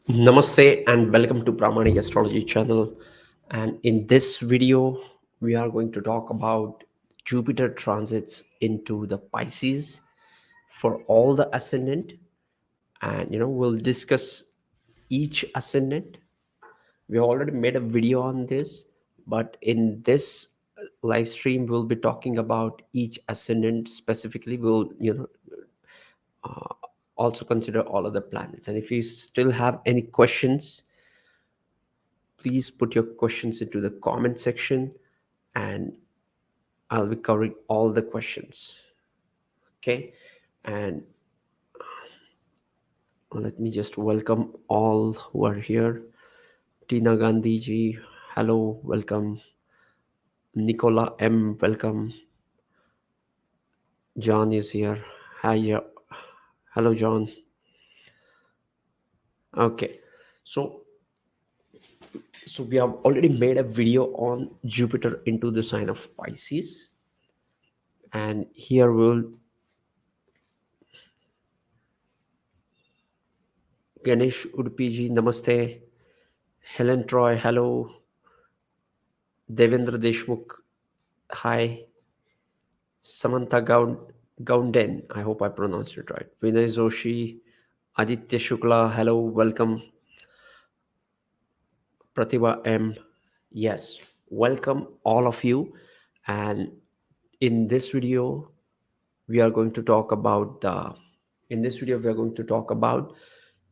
Namaste and welcome to Pramanic Astrology channel. And in this video, we are going to talk about Jupiter transits into the Pisces for all the ascendant. And we'll discuss each ascendant. We already made a video on this, but in this live stream, we'll be talking about each ascendant specifically. We'll also consider all of the planets. And if you still have any questions, please put your questions into the comment section and I'll be covering all the questions. Okay. And let me just welcome all who are here. Tina Gandhi ji, hello, welcome. Nicola M, welcome. John is here. Hi, hello, John. Okay. So we have already made a video on Jupiter into the sign of Pisces. And here we'll Ganesh Udupi ji, namaste. Helen Troy, hello. Devendra Deshmukh, hi. Samantha Gounden, I hope I pronounced it right. Vinay Joshi, Aditya Shukla, hello, welcome. Pratibha M, yes, welcome all of you. And in this video, we are going to talk about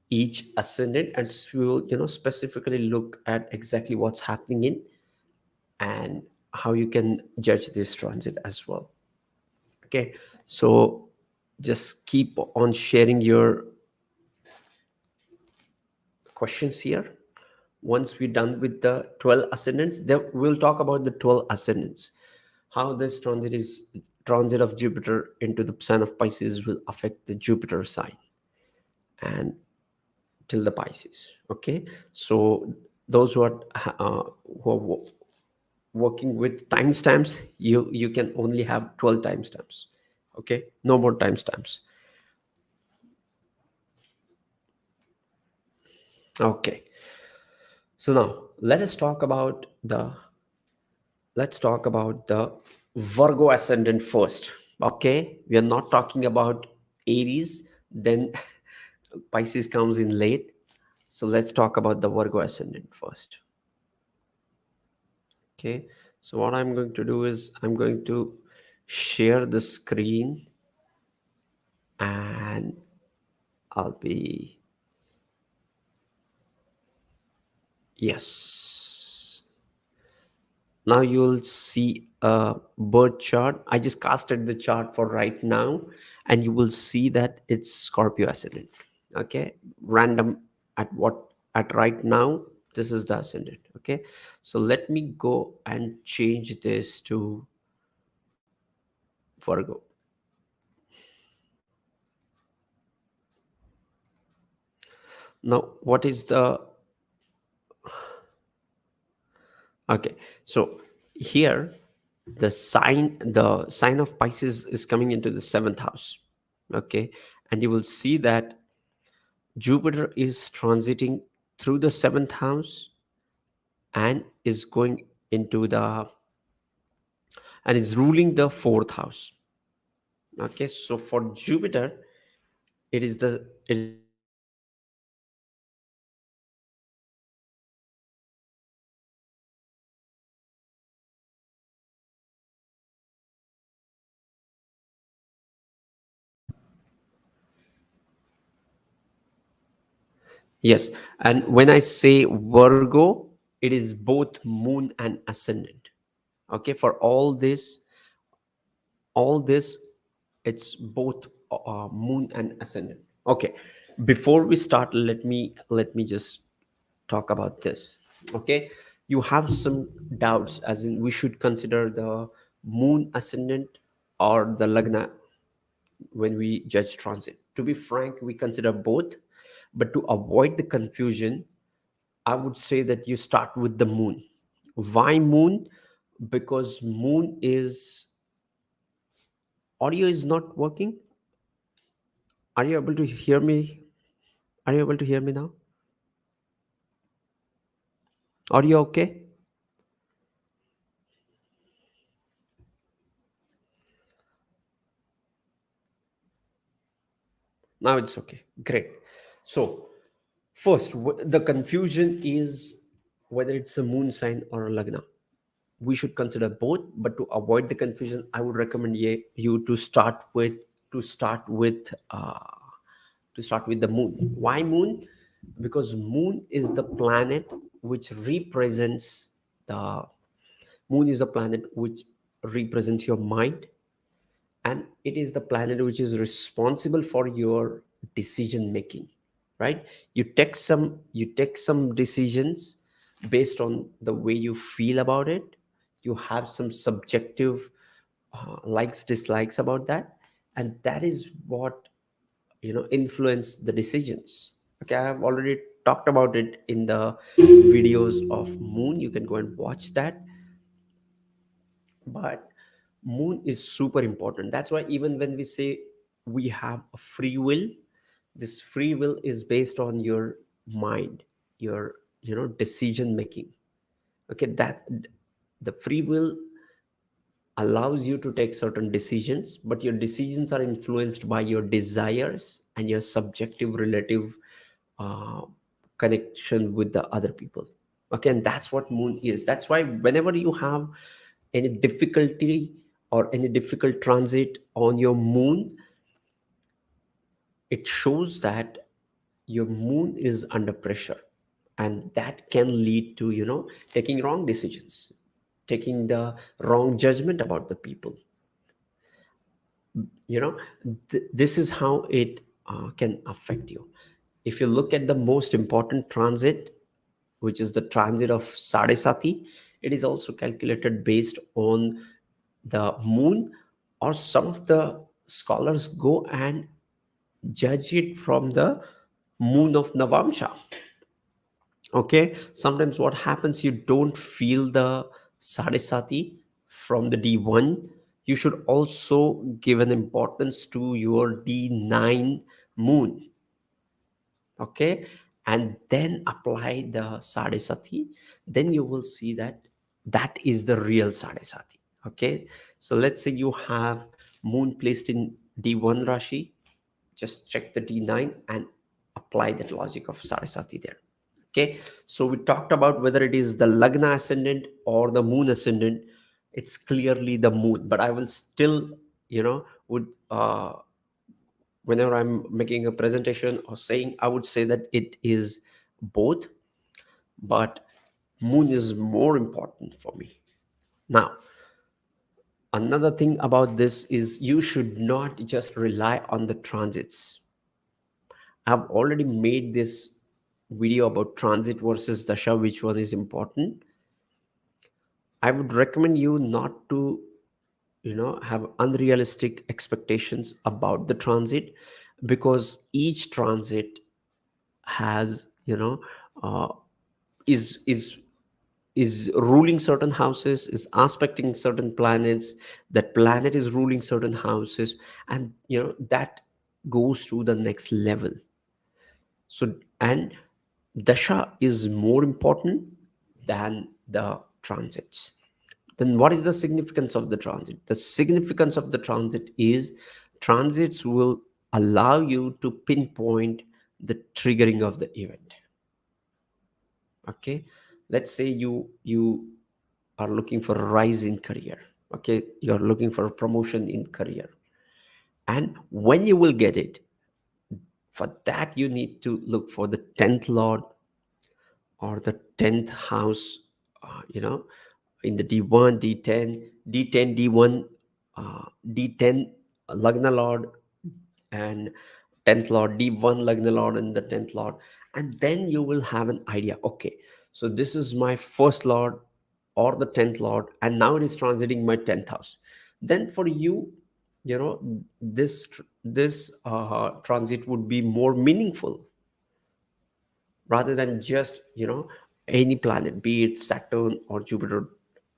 each ascendant, and we will specifically look at exactly what's happening in and how you can judge this transit as well. Okay, so just keep on sharing your questions here. Once we're done with the 12 ascendants, then we'll talk about the 12 ascendants, how this transit of Jupiter into the sign of Pisces will affect the Jupiter sign and till the Pisces. Okay, so those who are working with timestamps, you can only have 12 timestamps. Okay, no more timestamps. Okay, so now let's talk about the Virgo ascendant first. Okay, we are not talking about Aries, then Pisces comes in late. So let's talk about the Virgo ascendant first. Okay, so what I'm going to do is I'm going to share the screen and I'll be, yes. Now you'll see a birth chart. I just casted the chart for right now, and you will see that it's Scorpio ascendant. Okay, random at right now. This is the ascendant. Okay, so let me go and change this to Virgo. Now, what is the okay? So here the sign of Pisces is coming into the seventh house. Okay, and you will see that Jupiter is transiting through the seventh house and is going into the and is ruling the fourth house. Okay, so for Jupiter, it is the it is the sign of Pisces, and yes, and when I say Virgo, it is both moon and ascendant. Okay, for all this it's both moon and ascendant. Okay, before we start, let me just talk about this. Okay, you have some doubts, as in we should consider the moon ascendant or the Lagna when we judge transit. To be frank, we consider both, but to avoid the confusion, I would say that you start with the moon. Why moon? Because moon is audio is not working. Are you able to hear me? Are you able to hear me now? Are you okay? Now it's okay. Great. So, first, the confusion is whether it's a moon sign or a lagna. We should consider both, but to avoid the confusion, I would recommend you to start with to start with the moon. Why moon? Because moon is the planet which represents the moon is a planet which represents your mind, and it is the planet which is responsible for your decision making, right? You take some decisions based on the way you feel about it. You have some subjective likes dislikes about that, and that is what influence the decisions. Okay, I have already talked about it in the videos of moon. You can go and watch that. But moon is super important. That's why even when we say we have a free will, this free will is based on your mind, your decision making. Okay, that the free will allows you to take certain decisions, but your decisions are influenced by your desires and your subjective relative uh, connection with the other people. Okay, and that's what moon is. That's why whenever you have any difficulty or any difficult transit on your moon, it shows that your moon is under pressure, and that can lead to taking wrong decisions, taking the wrong judgment about the people. you know this is how it can affect you. If you look at the most important transit, which is the transit of Sade Sati, it is also calculated based on the moon, or some of the scholars go and judge it from the moon of Navamsha. Okay, sometimes what happens, you don't feel the Sadesati from the D1. You should also give an importance to your D9 moon. Okay, and then apply the Sadesati. Then you will see that that is the real Sadesati. Okay, so let's say you have moon placed in D1 Rashi. Just check the D9 and apply that logic of Sarasati there. Okay, so we talked about whether it is the Lagna ascendant or the moon ascendant. It's clearly the moon, but I will still, would whenever I'm making a presentation or saying, I would say that it is both, but moon is more important for me. Now, another thing about this is you should not just rely on the transits. I've already made this video about transit versus dasha, which one is important. I would recommend you not to, have unrealistic expectations about the transit, because each transit has, uh, is is ruling certain houses, is aspecting certain planets. That planet is ruling certain houses, and that goes to the next level. So, and dasha is more important than the transits. Then what is the significance of the transit? The significance of the transit is transits will allow you to pinpoint the triggering of the event. Okay, let's say you are looking for a rise in career. Okay, you're looking for a promotion in career, and when you will get it, for that you need to look for the 10th lord or the 10th house, in the D1, D10, D10, D1, D10 Lagna Lord, and 10th Lord, D1 Lagna Lord, and the 10th Lord. And then you will have an idea. Okay, so this is my first Lord or the 10th Lord, and now it is transiting my 10th house. Then for you, this transit would be more meaningful, rather than just any planet, be it Saturn or Jupiter,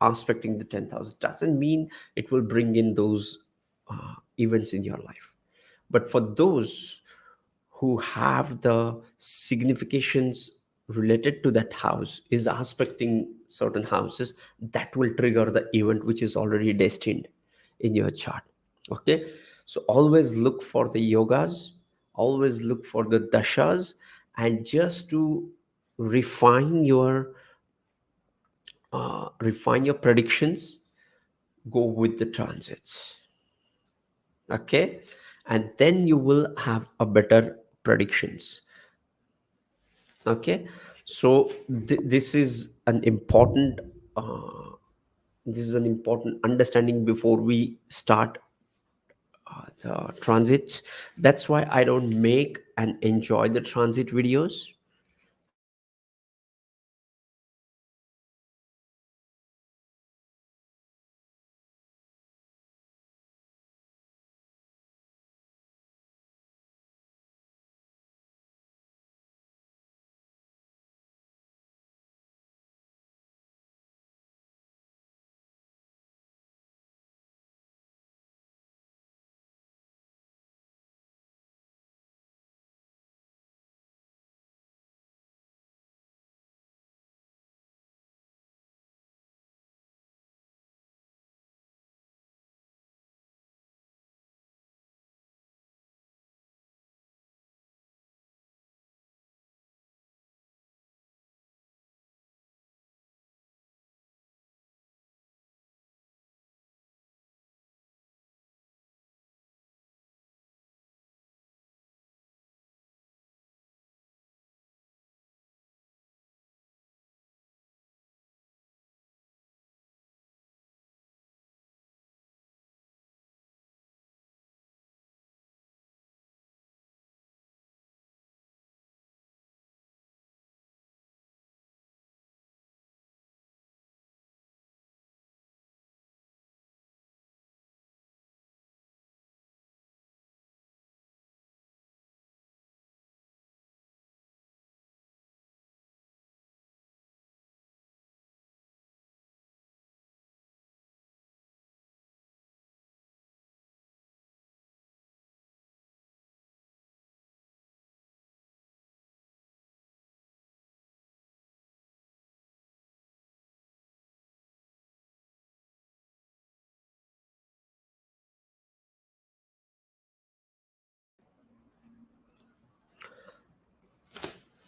aspecting the 10th house doesn't mean it will bring in those events in your life. But for those who have the significations related to that house is aspecting certain houses, that will trigger the event which is already destined in your chart. Okay, so always look for the yogas, always look for the dashas, and just to refine your predictions, go with the transits. Okay, and then you will have a better predictions. Okay, so this is an important understanding before we start the transits. That's why I don't make and enjoy the transit videos.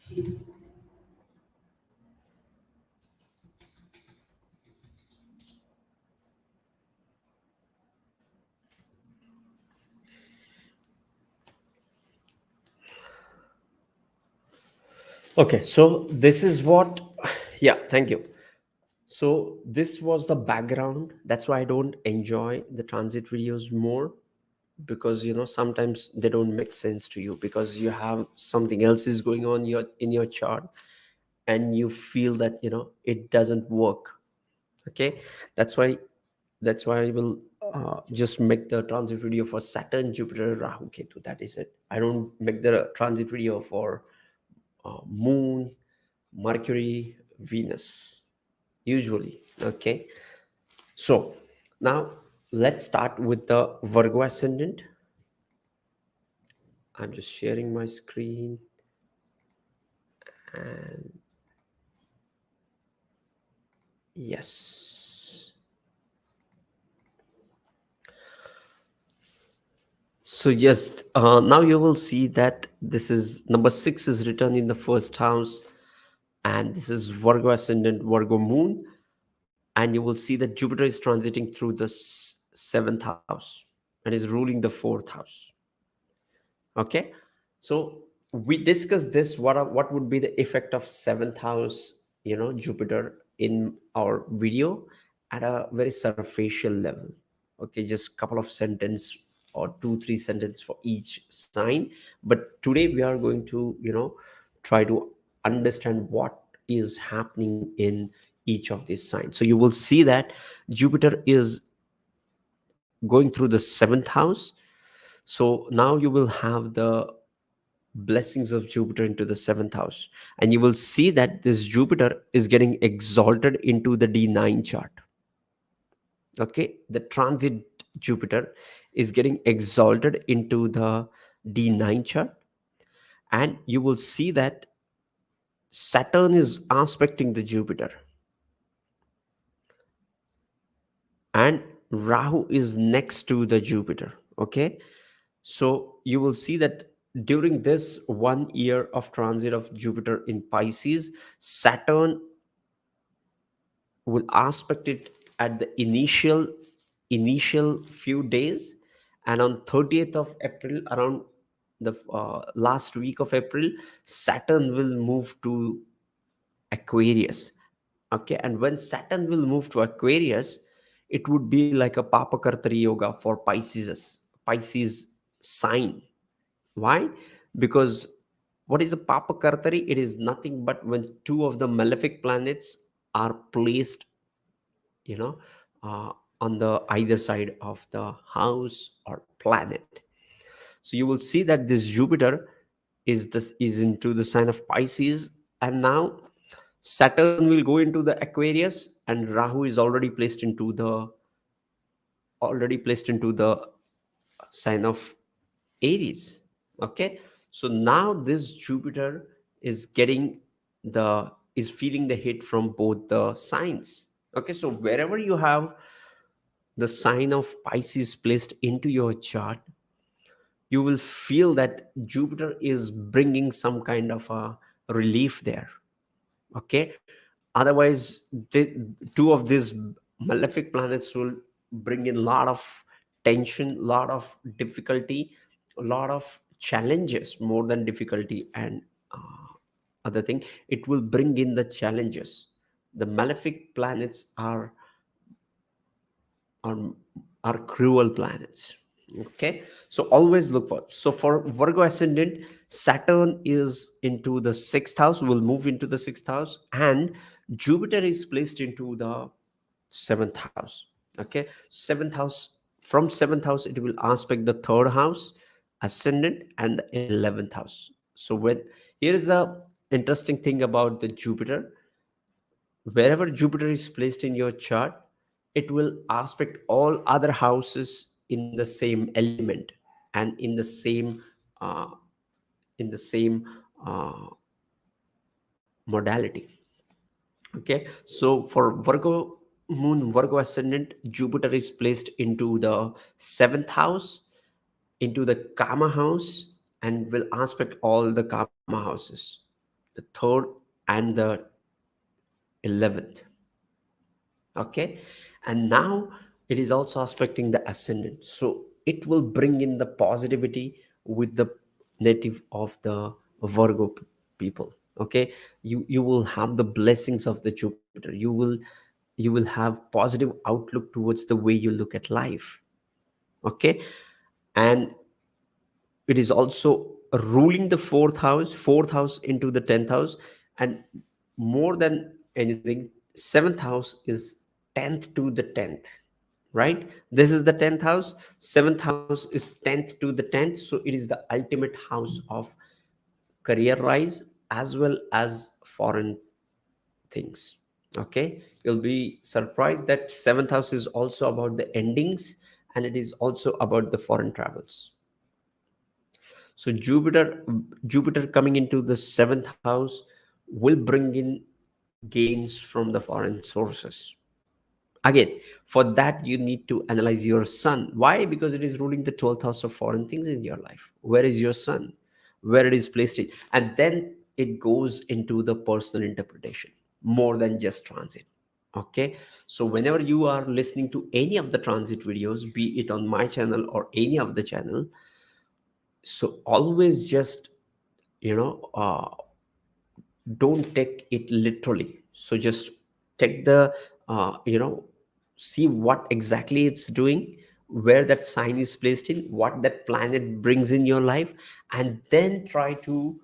I just make it for Okay, so this is what, yeah, thank you. So this was the background. That's why I don't enjoy the transit videos more, because sometimes they don't make sense to you because you have something else is going on in your chart, and you feel that it doesn't work. Okay, that's why I will just make the transit video for Saturn, Jupiter, Rahu, Ketu. That is it. I don't make the transit video for Moon, Mercury, Venus, usually. Okay, so now let's start with the Virgo ascendant. I'm just sharing my screen, and yes. So yes, now you will see that this is number 6 is written in the first house, and this is Virgo ascendant, Virgo moon, and you will see that Jupiter is transiting through the seventh house and is ruling the fourth house. Okay, so we discussed this. What would be the effect of seventh house, Jupiter, in our video at a very superficial level. Okay, just couple of sentence or 2 3 sentence for each sign. But today we are going to try to understand what is happening in each of these signs. So you will see that Jupiter is going through the seventh house. So now you will have the blessings of Jupiter into the seventh house. And you will see that this Jupiter is getting exalted into the D9 chart. Okay, the transit Jupiter is getting exalted into the D9 chart. And you will see that Saturn is aspecting the Jupiter, and Rahu is next to the Jupiter. Okay, so you will see that during this 1 year of transit of Jupiter in Pisces, Saturn will aspect it at the initial few days, and on 30th of April, around the last week of April, Saturn will move to Aquarius. Okay, and when Saturn will move to Aquarius, it would be like a Papakartari yoga for Pisces sign. Why? Because what is a Papakartari? It is nothing but when two of the malefic planets are placed, you know, uh, on the either side of the house or planet. So you will see that this Jupiter is into the sign of Pisces, and now Saturn will go into the Aquarius, and Rahu is already placed into the sign of Aries. Okay, so now this Jupiter is getting the is feeling the hit from both the signs. Okay, so wherever you have the sign of Pisces placed into your chart, you will feel that Jupiter is bringing some kind of a relief there. Okay, otherwise two of these malefic planets will bring in a lot of tension, lot of difficulty, a lot of challenges, more than difficulty and other thing. It will bring in the challenges. The malefic planets are are cruel planets. Okay, so always look for. So for Virgo ascendant, Saturn is into the sixth house, will move into the sixth house, and Jupiter is placed into the seventh house. Okay, seventh house. From seventh house it will aspect the third house, ascendant, and the 11th house. So when here is a interesting thing about the Jupiter. Wherever Jupiter is placed in your chart, it will aspect all other houses in the same element and uh, in the same uh, modality. Okay, so for Virgo moon, Virgo ascendant, Jupiter is placed into the seventh house, into the Kama house, and will aspect all the Kama houses, the third and the 11th. Okay, and now it is also aspecting the ascendant, so it will bring in the positivity with the native of the Virgo people. Okay, you will have the blessings of the Jupiter. You will have positive outlook towards the way you look at life. Okay, and it is also ruling the fourth house into the 10th house, and more than anything, seventh house is 10th to the 10th, right? This is the 10th house, seventh house is 10th to the 10th, so it is the ultimate house of career rise as well as foreign things. Okay, you'll be surprised that seventh house is also about the endings, and it is also about the foreign travels. So Jupiter coming into the seventh house will bring in gains from the foreign sources. Again, for that you need to analyze your sun. Why? Because it is ruling the 12th house of foreign things in your life. Where is your sun? Where it is placed in? And then it goes into the personal interpretation more than just transit. Okay, so whenever you are listening to any of the transit videos, be it on my channel or any of the channel, so always just, you know, don't take it literally. So just take the see what exactly it's doing, where that sign is placed in, what that planet brings in your life, and then try to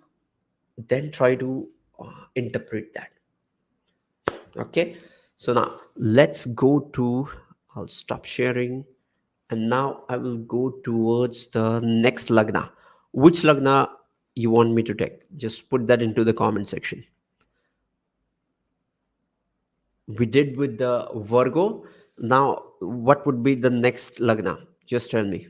interpret that. Okay, so now let's go to, I'll stop sharing, and now I will go towards the next Lagna. Which Lagna you want me to take? Just put that into the comment section. We did with the Virgo. Now, what would be the next Lagna? Just tell me.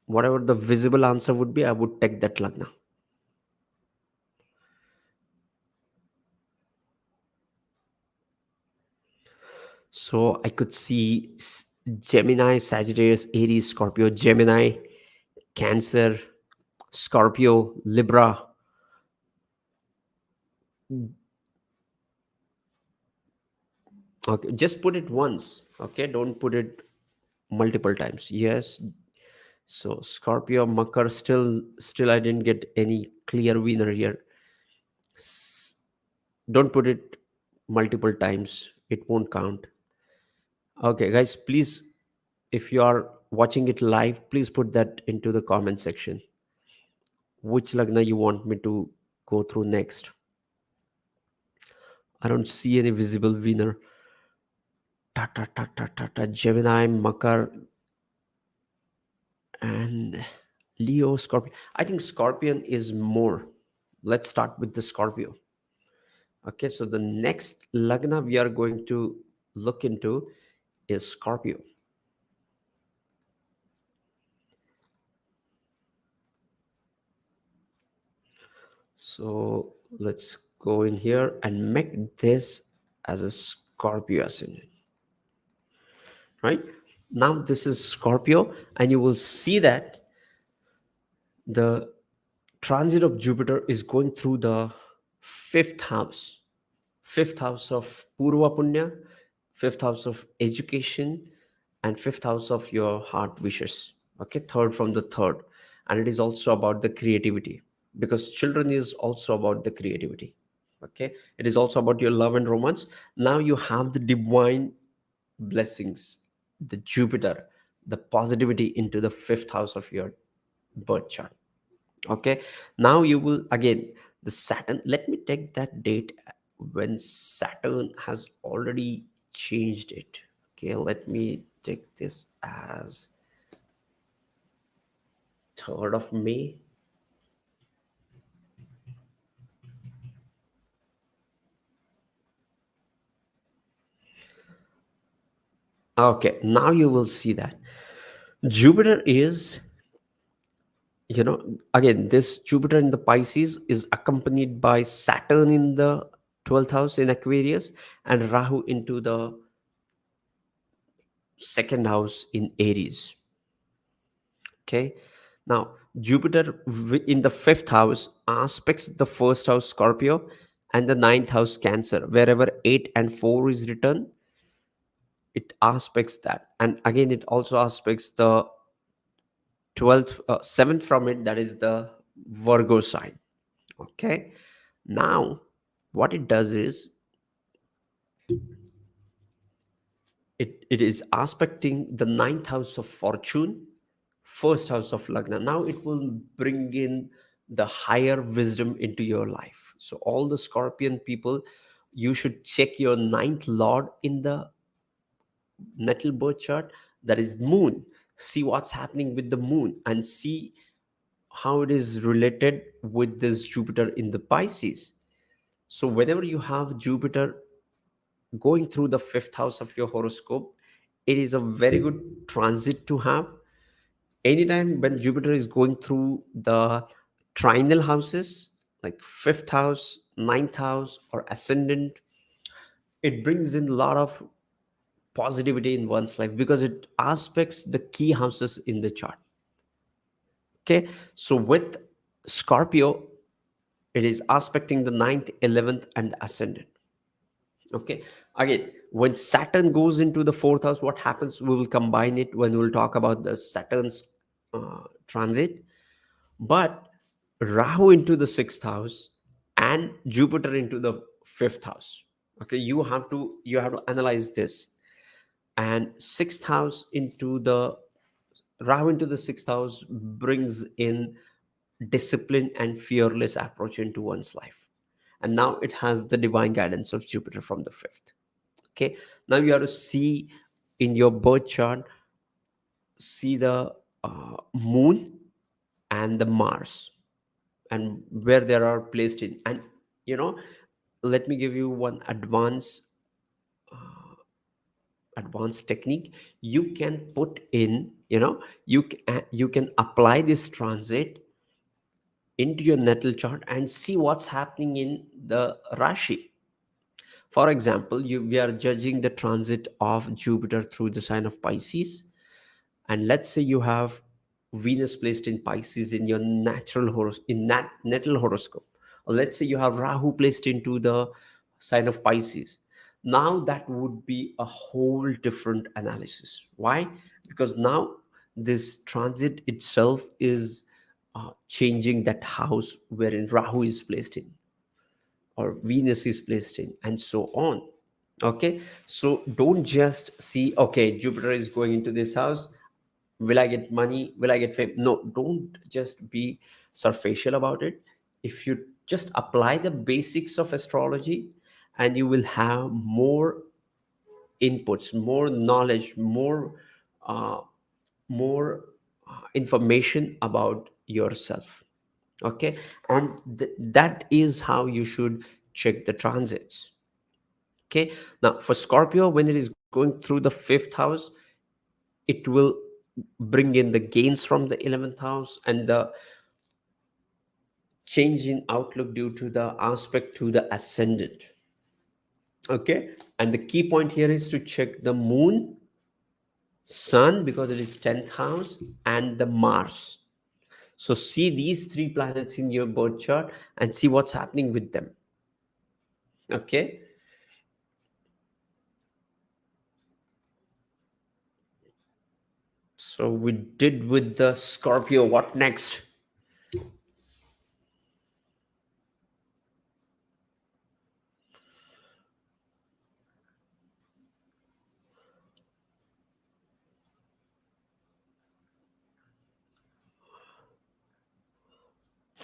Whatever the visible answer would be, I would take that Lagna. So I could see Gemini, Sagittarius, Aries, Scorpio, Gemini, Cancer, Scorpio, Libra. Okay, just put it once. Okay, don't put it multiple times. Yes. So Scorpio, Makar, still I didn't get any clear winner here. S- Don't put it multiple times. It won't count. Okay, guys, please, if you are watching it live, please put that into the comment section. Which Lagna you want me to go through next? I don't see any visible winner. Ta ta ta ta ta ta. Gemini, Makar, and Leo, Scorpio. I think Scorpion is more. Let's start with the Scorpio. Okay, so the next Lagna we are going to look into is Scorpio. So let's go in here and make this as a Scorpio ascendant. Right now, this is Scorpio, and you will see that the transit of Jupiter is going through the fifth house, fifth house of Purva Punya, fifth house of education, and fifth house of your heart wishes. Okay, third from the third. And it is also about the creativity, because children is also about the creativity. Okay, it is also about your love and romance. Now you have the divine blessings, the Jupiter, the positivity into the fifth house of your birth chart. Okay, now you will again the Saturn. Let me take that date when Saturn has already changed it. Okay, let me take this as 3rd of May. Okay, now you will see that Jupiter is, again, this Jupiter in the Pisces is accompanied by Saturn in the 12th house in Aquarius and Rahu into the second house in Aries. Okay, now Jupiter in the fifth house aspects the first house Scorpio and the ninth house Cancer. Wherever 8 and 4 is written, it aspects that. And again, it also aspects the 12th, 7th from it, that is the Virgo sign. Okay, now what it does is it is aspecting the ninth house of fortune, first house of Lagna. Now it will bring in the higher wisdom into your life. So all the Scorpion people, you should check your ninth lord in the natal birth chart, that is moon. See what's happening with the moon and see how it is related with this Jupiter in the Pisces. So whenever you have Jupiter going through the fifth house of your horoscope, it is a very good transit to have. Anytime when Jupiter is going through the trinal houses, like fifth house, ninth house, or ascendant, it brings in a lot of positivity in one's life because it aspects the key houses in the chart. Okay, so with Scorpio, it is aspecting the ninth, 11th, and the ascendant. Okay, again, when Saturn goes into the fourth house, what happens? We will combine it when we'll talk about the Saturn's transit. But Rahu into the sixth house and Jupiter into the fifth house. Okay, you have to analyze this. And sixth house into the Rahu into the sixth house brings in discipline and fearless approach into one's life. And now it has the divine guidance of Jupiter from the fifth. Okay, now you have to see in your birth chart, see the moon and the Mars and where they are placed in. And you know let me give you one advance advanced technique, you can put in, you can apply this transit into your natal chart and see what's happening in the rashi. For example, we are judging the transit of Jupiter through the sign of Pisces, and let's say you have Venus placed in Pisces in your natal horoscope, or let's say you have Rahu placed into the sign of Pisces. Now that would be a whole different analysis. Why? Because now this transit itself is changing that house wherein Rahu is placed in, or Venus is placed in, and so on. Okay, so don't just see, okay, Jupiter is going into this house, will I get money, will I get fame? No, don't just be superficial about it. If you just apply the basics of astrology, and you will have more inputs, more knowledge, uh, more information about yourself. Okay, and that is how you should check the transits. Okay, now for Scorpio, when it is going through the fifth house, it will bring in the gains from the 11th house and the change in outlook due to the aspect to the ascendant. Okay, and the key point here is to check the moon, sun, because it is 10th house, and the Mars. So see these three planets in your birth chart and see what's happening with them. Okay, so we did with the Scorpio. What next?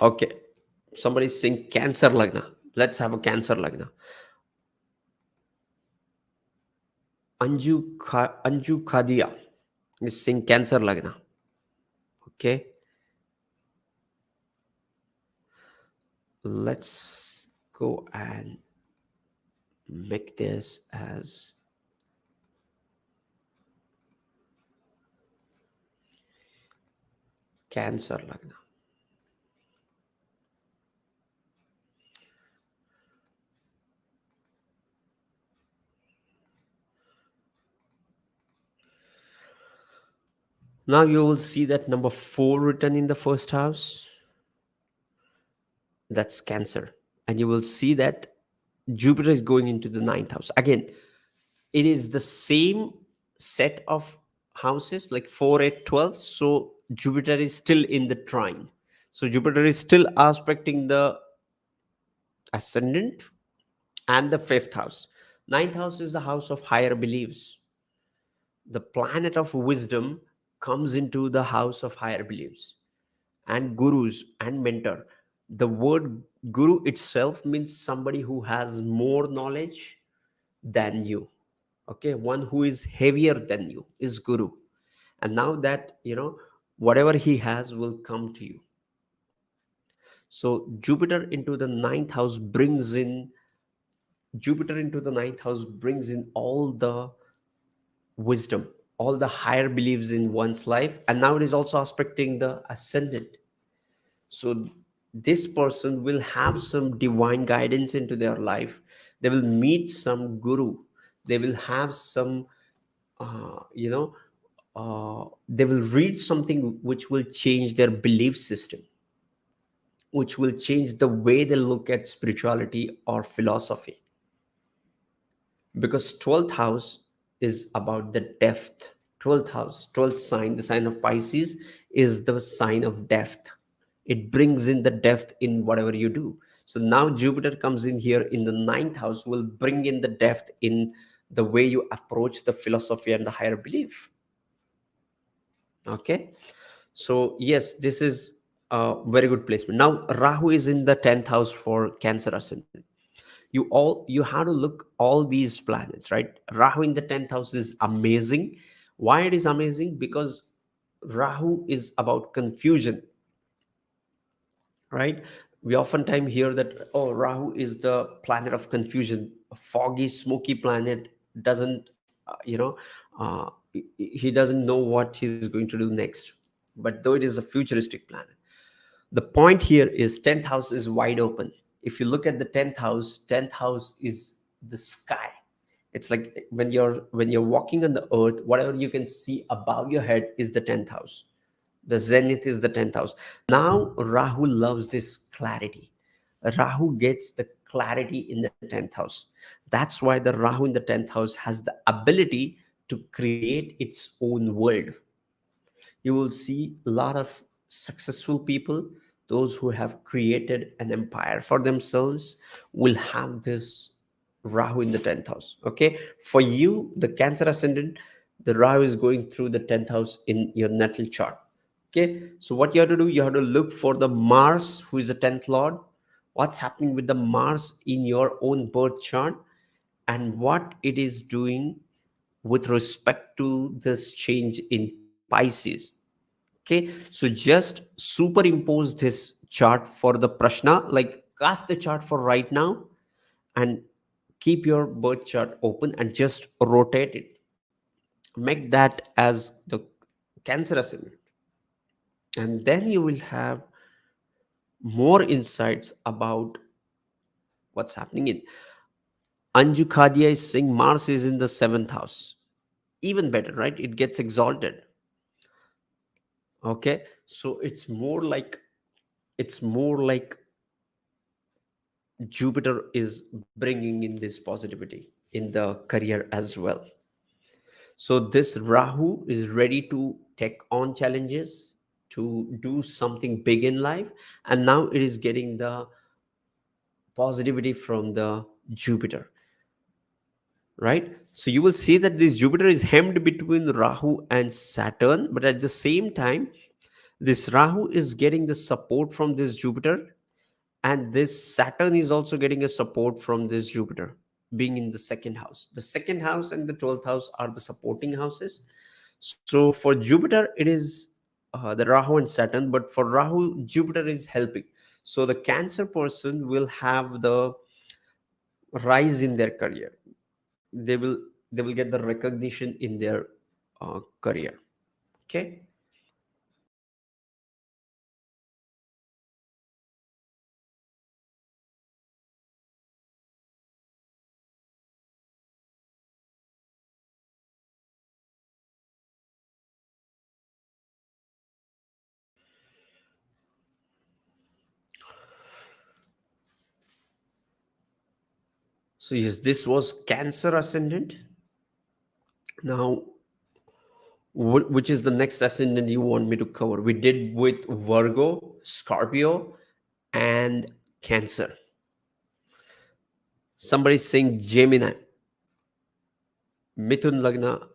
Okay, somebody's saying Cancer Lagna. Let's have a Cancer Lagna. Anju Khadia is saying Cancer Lagna. Okay, let's go and make this as Cancer Lagna. Now you will see that number 4 written in the first house. That's Cancer. And you will see that Jupiter is going into the ninth house. Again, it is the same set of houses, like 4, 8, 12. So Jupiter is still in the trine. So Jupiter is still aspecting the ascendant and the fifth house. Ninth house is the house of higher beliefs. The planet of wisdom comes into the house of higher beliefs and gurus and mentor. The word guru itself means somebody who has more knowledge than you. Okay, one who is heavier than you is guru. And now that, whatever he has will come to you. So Jupiter into the ninth house brings in all the wisdom, all the higher beliefs in one's life, and now it is also aspecting the ascendant. So this person will have some divine guidance into their life. They will meet some guru. They will have some, you know, they will read something which will change their belief system, which will change the way they look at spirituality or philosophy. Because 12th house is about the depth. 12th house, 12th sign, the sign of Pisces, is the sign of depth. It brings in the depth in whatever you do. So now Jupiter comes in here in the ninth house, will bring in the depth in the way you approach the philosophy and the higher belief. Okay, so yes, this is a very good placement. Now Rahu is in the 10th house for Cancer ascendant. You have to look all these planets, right? Rahu in the 10th house is amazing. Why it is amazing? Because Rahu is about confusion, right? We oftentimes hear that, oh, Rahu is the planet of confusion, a foggy, smoky planet, doesn't he doesn't know what he's going to do next. But though it is a futuristic planet, the point here is 10th house is wide open. If you look at the 10th house is the sky. It's like when you're walking on the earth, whatever you can see above your head is the 10th house. The zenith is the 10th house. Now Rahu loves this clarity. Rahu gets the clarity in the 10th house. That's why the Rahu in the 10th house has the ability to create its own world. You will see a lot of successful people, those who have created an empire for themselves, will have this Rahu in the 10th house. Okay, for you, the Cancer ascendant, the Rahu is going through the 10th house in your natal chart. Okay, so what you have to do, you have to look for the Mars, who is the 10th lord. What's happening with the Mars in your own birth chart, and what it is doing with respect to this change in Pisces. Okay, so just superimpose this chart for the prashna, like cast the chart for right now, and keep your birth chart open and just rotate it. Make that as the Cancer ascendant, and then you will have more insights about what's happening in Anju Khadia is saying Mars is in the 7th house. Even better, right? It gets exalted. Okay, so it's more like Jupiter is bringing in this positivity in the career as well. So this Rahu is ready to take on challenges, to do something big in life, and now it is getting the positivity from the Jupiter, right? So you will see that this Jupiter is hemmed between Rahu and Saturn, but at the same time, this Rahu is getting the support from this Jupiter, and this Saturn is also getting a support from this Jupiter, being in the second house. The second house and the 12th house are the supporting houses. So for Jupiter it is the Rahu and Saturn, but for Rahu, Jupiter is helping. So the Cancer person will have the rise in their career. They will they will get the recognition in their career. Okay. So yes, this was Cancer ascendant. Now, which is the next ascendant you want me to cover? We did with Virgo, Scorpio, and Cancer. Somebody's saying Gemini, Mithun Lagna,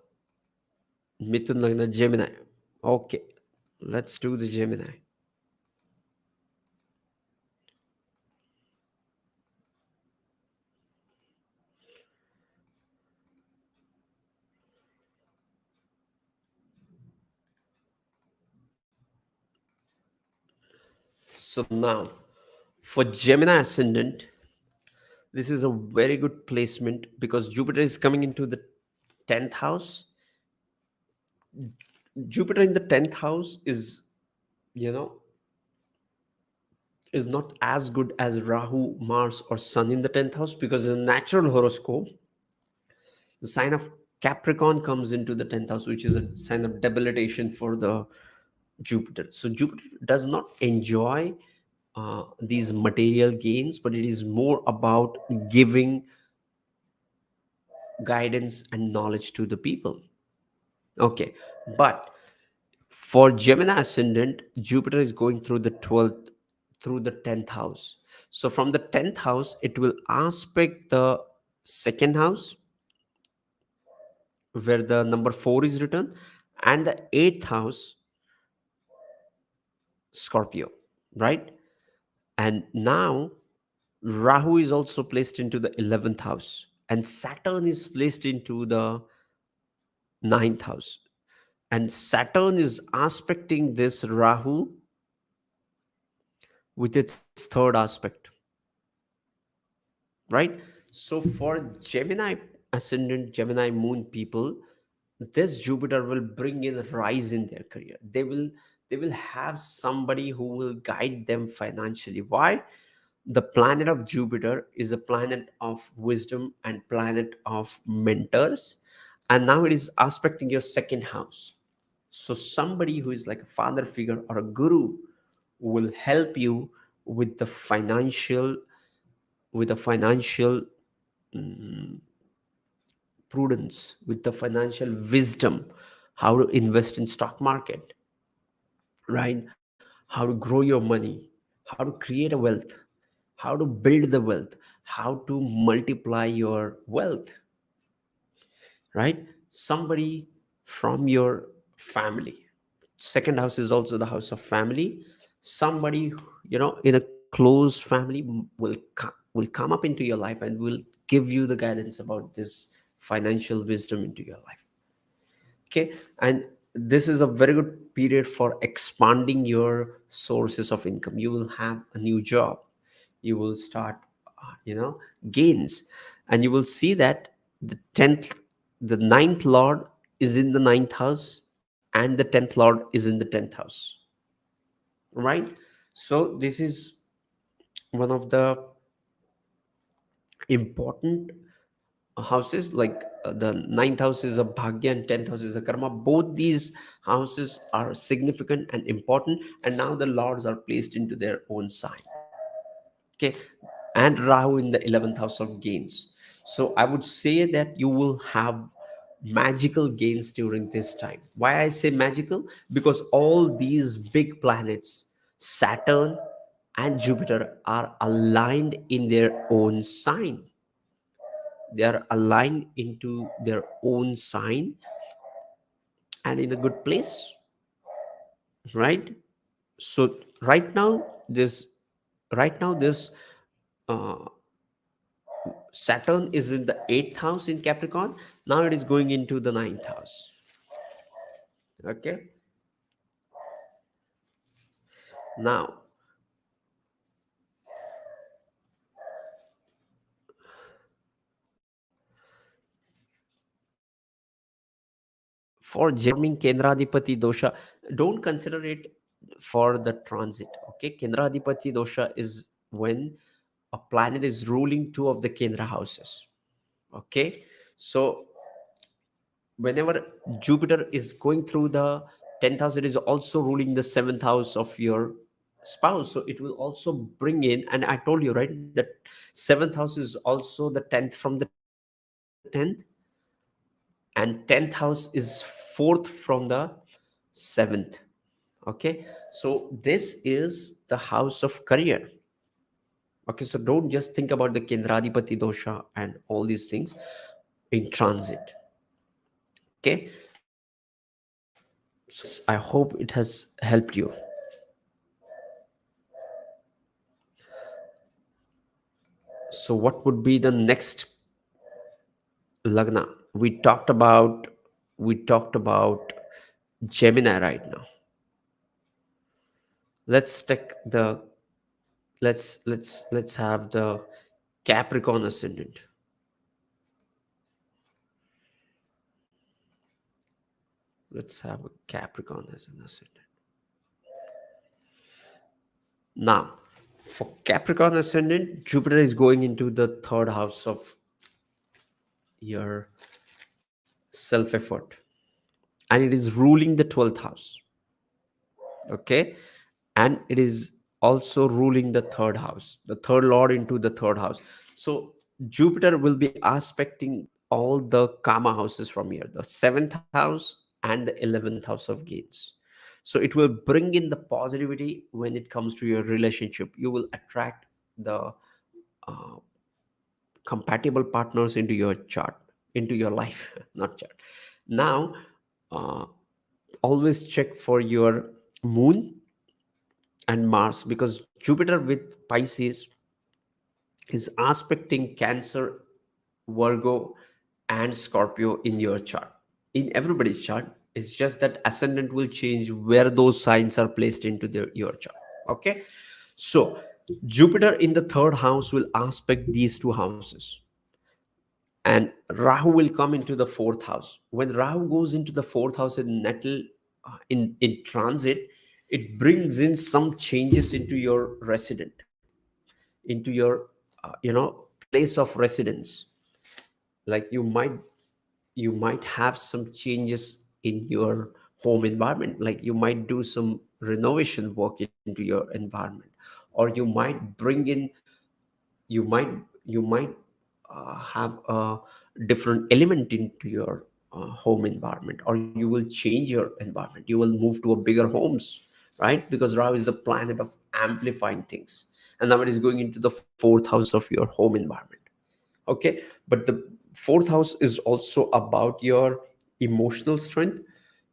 Mithun Lagna, Gemini. Okay, let's do the Gemini. So now, for Gemini ascendant, this is a very good placement because Jupiter is coming into the 10th house. Jupiter in the 10th house you know, is not as good as Rahu, Mars, or Sun in the 10th house, because in the natural horoscope, the sign of Capricorn comes into the 10th house, which is a sign of debilitation for the Jupiter. So Jupiter does not enjoy these material gains, but it is more about giving guidance and knowledge to the people. Okay, but for Gemini ascendant, Jupiter is going through the 12th, through the 10th house. So from the 10th house, it will aspect the second house, where the number 4 is written, and the 8th house, Scorpio, right? And now Rahu is also placed into the 11th house, and Saturn is placed into the 9th house. And Saturn is aspecting this Rahu with its third aspect, right? So for Gemini ascendant Gemini moon people, this Jupiter will bring in a rise in their career. They will have somebody who will guide them financially. Why? The planet of Jupiter is a planet of wisdom and planet of mentors, and now it is aspecting your second house. So somebody who is like a father figure or a guru will help you with the financial, with the financial prudence, with the financial wisdom, how to invest in stock market, right? How to grow your money, how to create a wealth, how to build the wealth, how to multiply your wealth, right? Somebody from your family. Second house is also the house of family. Somebody, in a close family will come up into your life and will give you the guidance about this financial wisdom into your life. Okay. And this is a very good period for expanding your sources of income. You will have a new job, you will start gains, and you will see that the 10th the ninth lord is in the ninth house, and the 10th lord is in the 10th house, right? So this is one of the important houses. Like the ninth house is a bhagya and 10th house is a karma. Both these houses are significant and important, and now the lords are placed into their own sign. Okay. And Rahu in the 11th house of gains. So I would say that you will have magical gains during this time. Why I say magical? Because all these big planets, Saturn and Jupiter, are aligned in their own sign. They are aligned into their own sign and in a good place, right? So right now this uh, Saturn is in the 8th house in Capricorn. Now it is going into the ninth house. Okay. Now, for Gemini Kendradipati dosha, don't consider it for the transit. Okay. Kendradipati dosha is when a planet is ruling two of the Kendra houses. Okay. So whenever Jupiter is going through the 10th house, it is also ruling the 7th house of your spouse. So it will also bring in, and I told you, right, that 7th house is also the 10th from the 10th, and 10th house is 4th from the 7th. Okay. So this is the house of career. Okay. So don't just think about the Kendradipati dosha and all these things in transit. Okay. So I hope it has helped you. So what would be the next Lagna? We talked about Gemini right now. Let's take the let's have the Capricorn ascendant. Let's have a Capricorn as an ascendant. Now, for Capricorn ascendant, Jupiter is going into the third house of your self effort, and it is ruling the 12th house. Okay. And it is also ruling the third house, the third lord into the third house. So Jupiter will be aspecting all the karma houses from here, the 7th house and the 11th house of gains. So it will bring in the positivity when it comes to your relationship. You will attract the uh, compatible partners into your chart, into your life, not chart. Now, uh, always check for your moon and Mars, because Jupiter with Pisces is aspecting Cancer, Virgo, and Scorpio in your chart. In everybody's chart, it's just that ascendant will change where those signs are placed into your chart. Okay, so Jupiter in the third house will aspect these two houses, and Rahu will come into the fourth house. When Rahu goes into the fourth house in natal, in transit, it brings in some changes into your resident, into your place of residence. Like you might have some changes in your home environment, like you might do some renovation work into your environment, or you might bring in, you might have a different element into your home environment, or you will change your environment, you will move to a bigger homes, right? Because Rahu is the planet of amplifying things, and now it is going into the fourth house of your home environment. Okay, but the fourth house is also about your emotional strength,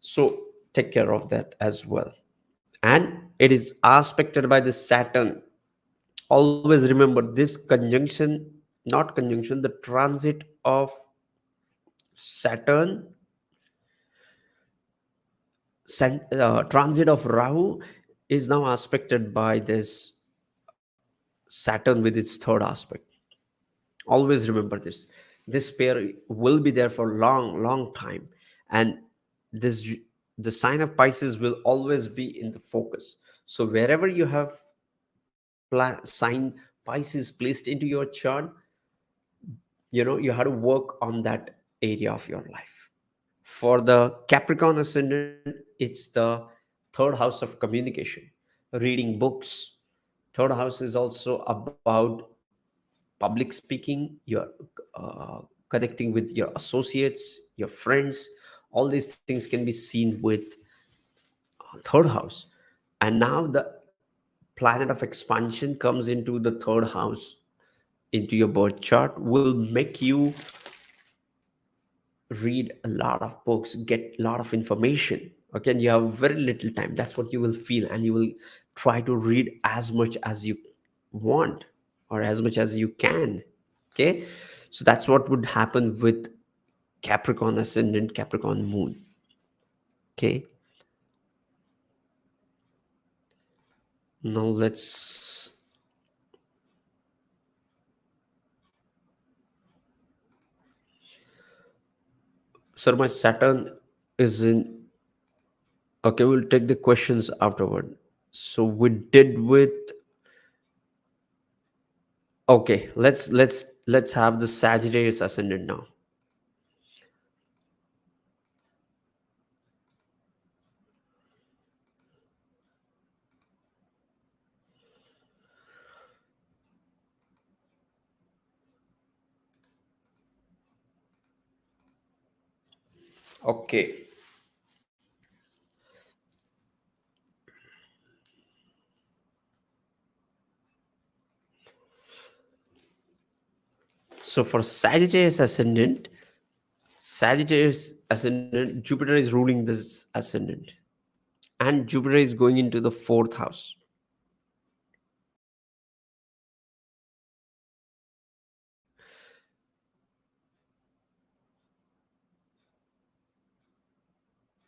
so take care of that as well. And it is aspected by the Saturn. Always remember this conjunction, not conjunction, the transit of Saturn, transit of Rahu is now aspected by this Saturn with its third aspect. Always remember this pair will be there for long time, and this the sign of Pisces will always be in the focus. So wherever you have sign Pisces placed into your chart, you have to work on that area of your life. For the Capricorn ascendant, it's the third house of communication, reading books. Third house is also about public speaking, your uh, connecting with your associates, your friends. All these things can be seen with third house. And now the planet of expansion comes into the third house, into your birth chart, will make you read a lot of books, get a lot of information. Okay, and you have very little time, that's what you will feel, and you will try to read as much as you want, or as much as you can. Okay, so that's what would happen with Capricorn ascendant, Capricorn moon. Okay, now let's, so my Saturn is in, okay, we'll take the questions afterward. So we did with, okay, let's have the Sagittarius ascendant now. Okay, so for Sagittarius ascendant, Jupiter is ruling this ascendant, and Jupiter is going into the fourth house.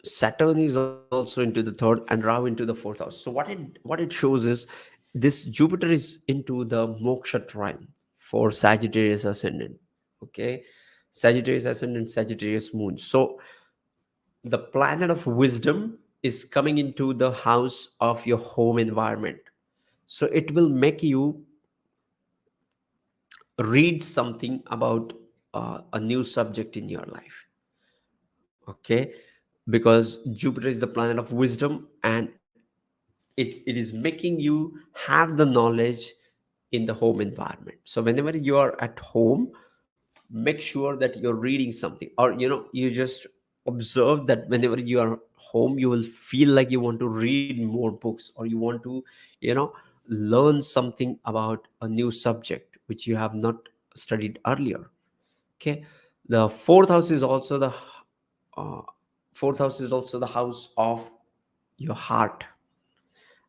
Saturn is also into the third, and Rahu into the fourth house. So what it shows is this Jupiter is into the moksha trine for Sagittarius ascendant. Okay, Sagittarius ascendant, Sagittarius moon. So the planet of wisdom is coming into the house of your home environment. So it will make you read something about a new subject in your life. Okay, because Jupiter is the planet of wisdom, and it is making you have the knowledge in the home environment. So whenever you are at home, make sure that you're reading something, or you just observe that whenever you are home, you will feel like you want to read more books, or you want to you know learn something about a new subject which you have not studied earlier. Okay, the uh, fourth house is also the house of your heart.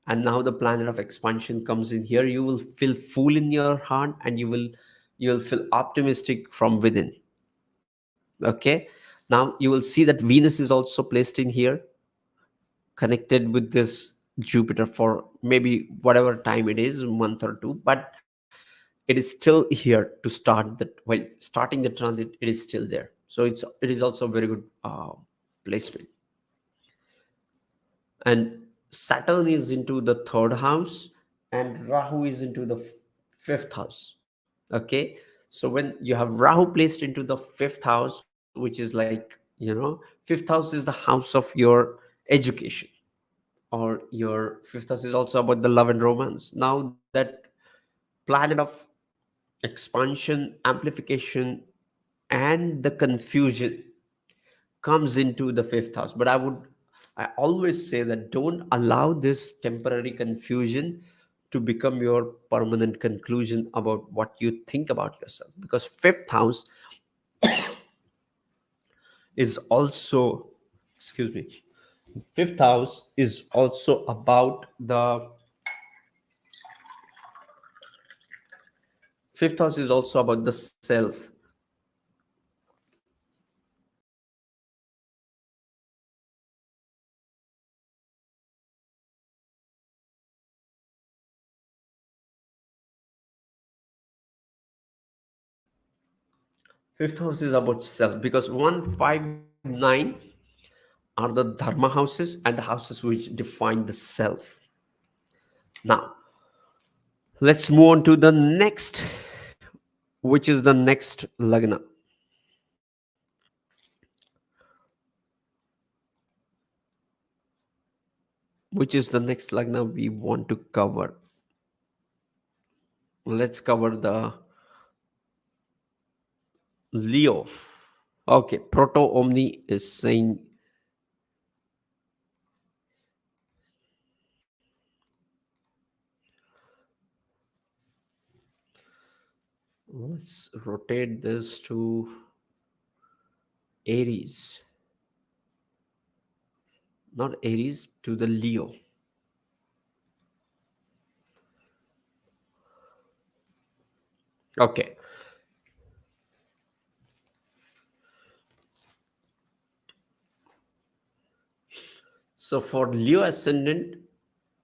And now the planet of expansion comes in here, you will feel full in your heart, and you will feel optimistic from within. Okay, now you will see that Venus is also placed in here, connected with this Jupiter for maybe whatever time it is, month or two. But it is still here to start the, while starting the transit, it is still there. So it is also a very good placement. And Saturn is into the third house, and Rahu is into the fifth house. Okay, so when you have Rahu placed into the fifth house, which is like, fifth house is the house of your education, or your fifth house is also about the love and romance. Now that planet of expansion, amplification, and the confusion comes into the fifth house. But I always say that don't allow this temporary confusion to become your permanent conclusion about what you think about yourself, because fifth house is also, excuse me, fifth house is also about the, fifth house is also about the self. Fifth house is about self, because 159 are the dharma houses and the houses which define the self. Now, let's move on to the next, which is the next Lagna. Which is the next Lagna we want to cover? Let's cover the Leo. Okay, Proto Omni is saying, let's rotate this to Aries. Not Aries, to the Leo. Okay. So for Leo ascendant,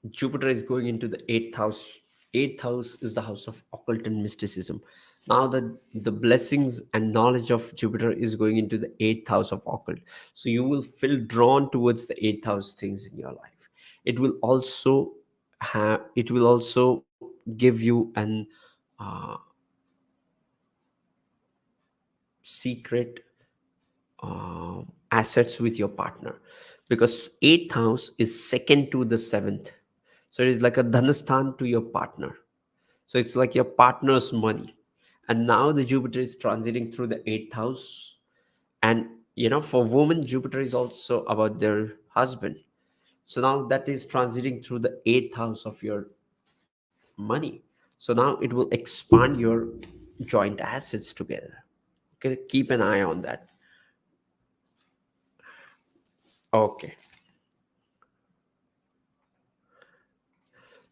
Jupiter is going into the eighth house. Eighth house is the house of occult and mysticism. Now that the blessings and knowledge of Jupiter is going into the eighth house of occult, so you will feel drawn towards the eighth house things in your life. It will also it will also give you an uh, secret assets with your partner, because eighth house is second to the seventh. So it is like a dhanasthan to your partner. So it's like your partner's money. And now the Jupiter is transiting through the eighth house. And for women, Jupiter is also about their husband. So now that is transiting through the eighth house of your money. So now it will expand your joint assets together. Okay, keep an eye on that. Okay.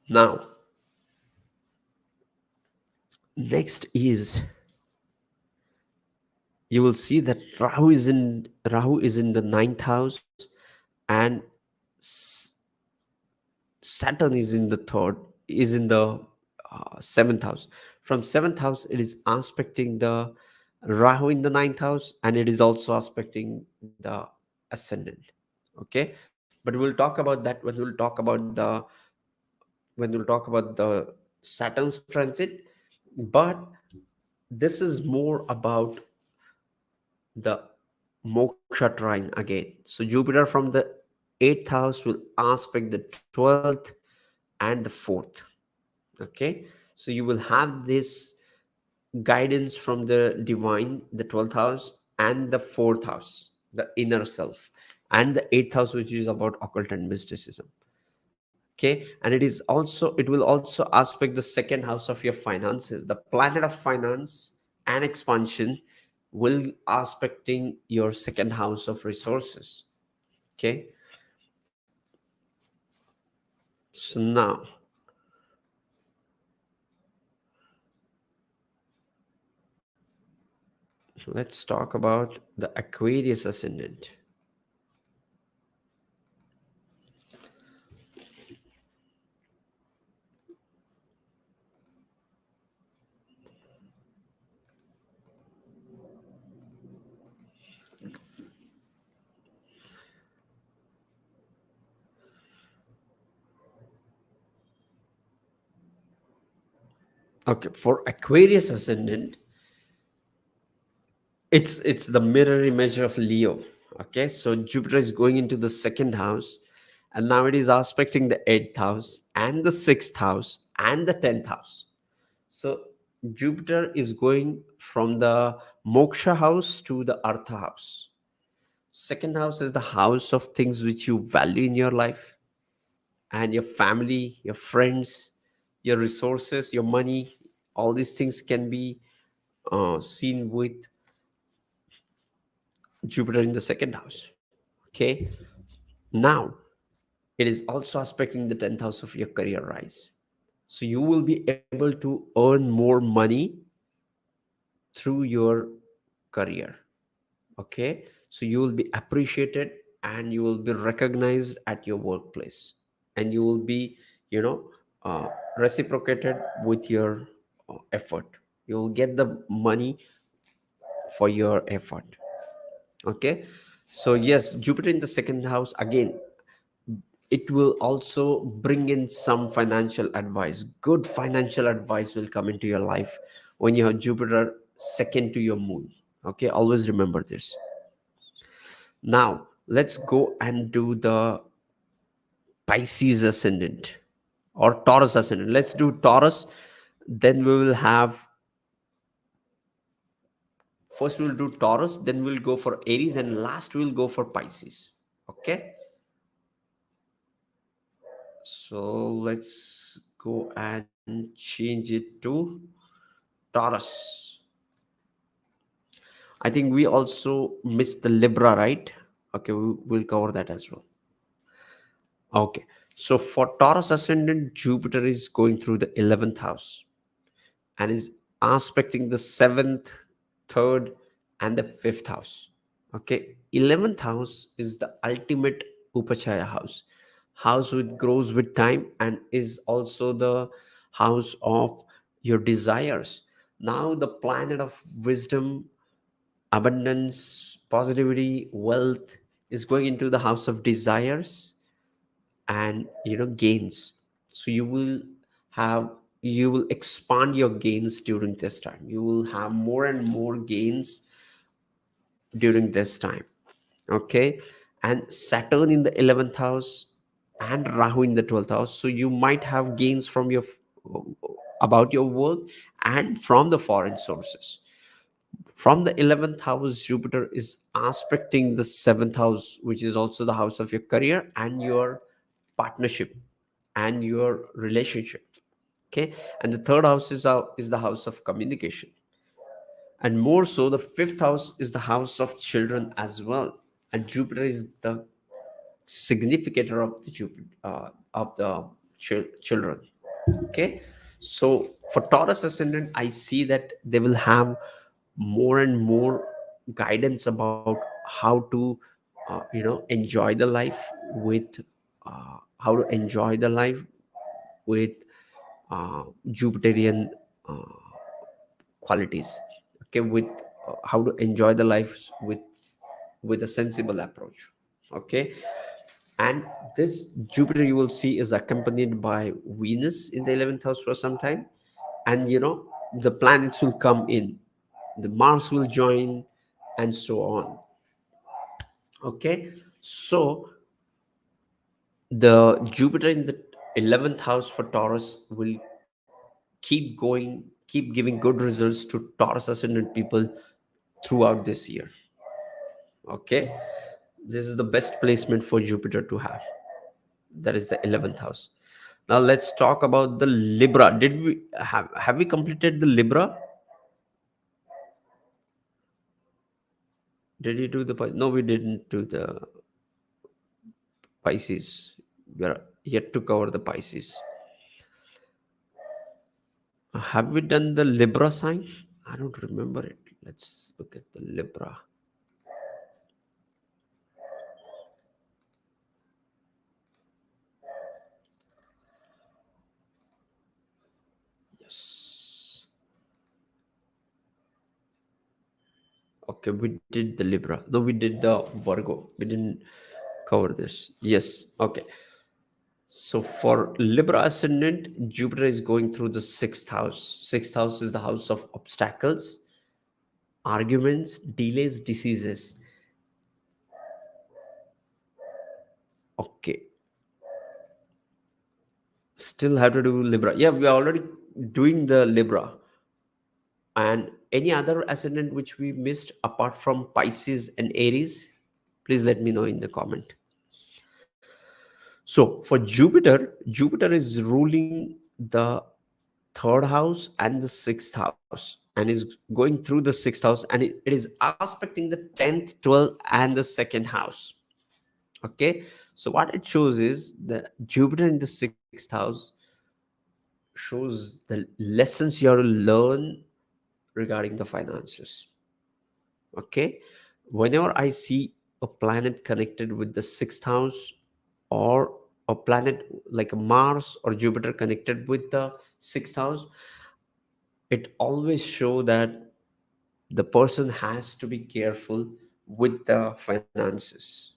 Now, next is, you will see that Rahu is in the ninth house, and S- Saturn is in the third, is in the seventh house. From seventh house, it is aspecting the Rahu in the ninth house, and it is also aspecting the ascendant. Okay, but we'll talk about that when we'll talk about the Saturn's transit. But this is more about the moksha trine again. So Jupiter from the eighth house will aspect the 12th and the fourth. Okay, so you will have this guidance from the divine, the 12th house, and the fourth house, the inner self, and the eighth house, which is about occult and mysticism. Okay, and it will also aspect the second house of your finances. The planet of finance and expansion will aspecting your second house of resources. Okay, so now let's talk about the Aquarius ascendant. Okay, for Aquarius ascendant, it's the mirror image of Leo. Okay, so Jupiter is going into the second house, and now it is aspecting the eighth house and the sixth house and the 10th house. So Jupiter is going from the moksha house to the artha house. Second house is the house of things which you value in your life, and your family, your friends, your resources, your money. All these things can be seen with Jupiter in the second house. Okay, now it is also aspecting the 10th house of your career rise. So you will be able to earn more money through your career. Okay, so you will be appreciated and you will be recognized at your workplace, and you will be, you know, uh, reciprocated with your effort. You will get the money for your effort. Okay, so yes, Jupiter in the second house again, it will also bring in some financial advice. Good financial advice will come into your life when you have Jupiter second to your moon. Okay, always remember this. Now let's go and do the Pisces ascendant or Taurus ascendant. Let's do Taurus, then we will have, first we'll do Taurus, then we'll go for Aries, and last we'll go for Pisces. Okay, so let's go and change it to Taurus. I think we also missed the Libra, right? Okay, we'll cover that as well. Okay, so for Taurus ascendant, Jupiter is going through the 11th house and is aspecting the 7th, 3rd, and the 5th house. Okay, 11th house is the ultimate Upachaya house, house which grows with time and is also the house of your desires. Now, the planet of wisdom, abundance, positivity, wealth is going into the house of desires and, gains. So have you will expand your gains during this time. You will have more and more gains during this time. Okay, and Saturn in the 11th house and Rahu in the 12th house, so you might have gains from your about your work and from the foreign sources. From the 11th house, Jupiter is aspecting the 7th house, which is also the house of your career and your partnership and your relationship. Okay, and the third house is the house of communication, and more so the fifth house is the house of children as well, and Jupiter is the significator of the Jupiter of the children. Okay, so for Taurus ascendant, I see that they will have more and more guidance about how to enjoy the life with how to enjoy the life with Jupiterian uh, qualities. Okay, with how to enjoy the life with a sensible approach. Okay, and this Jupiter, you will see, is accompanied by Venus in the 11th house for some time, and the planets will come in, the Mars will join, and so on. Okay, so the Jupiter in the 11th house for Taurus will keep going, keep giving good results to Taurus ascendant people throughout this year. Okay, this is the best placement for Jupiter to have. That is the 11th house. Now let's talk about the Libra. Did we have we completed the Libra? Did you do the no? We didn't do the Pisces. We are yet to cover the Pisces. Have we done the Libra sign? I don't remember it. Let's look at the Libra. Yes. Okay, we did the Libra. No, we did the Virgo. We didn't cover this. Yes. Okay. So for Libra ascendant, Jupiter is going through the sixth house. Sixth house is the house of obstacles, arguments, delays, diseases. Okay, still have to do Libra. Yeah, we are already doing the Libra. And any other ascendant which we missed apart from Pisces and Aries, please let me know in the comment. So for Jupiter, Jupiter is ruling the third house and the sixth house, and is going through the sixth house, and it is aspecting the 10th, 12th, and the second house. Okay, so what it shows is the Jupiter in the sixth house shows the lessons you have to learn regarding the finances. Okay, whenever I see a planet connected with the sixth house, or a planet like Mars or Jupiter connected with the sixth house, it always show that the person has to be careful with the finances.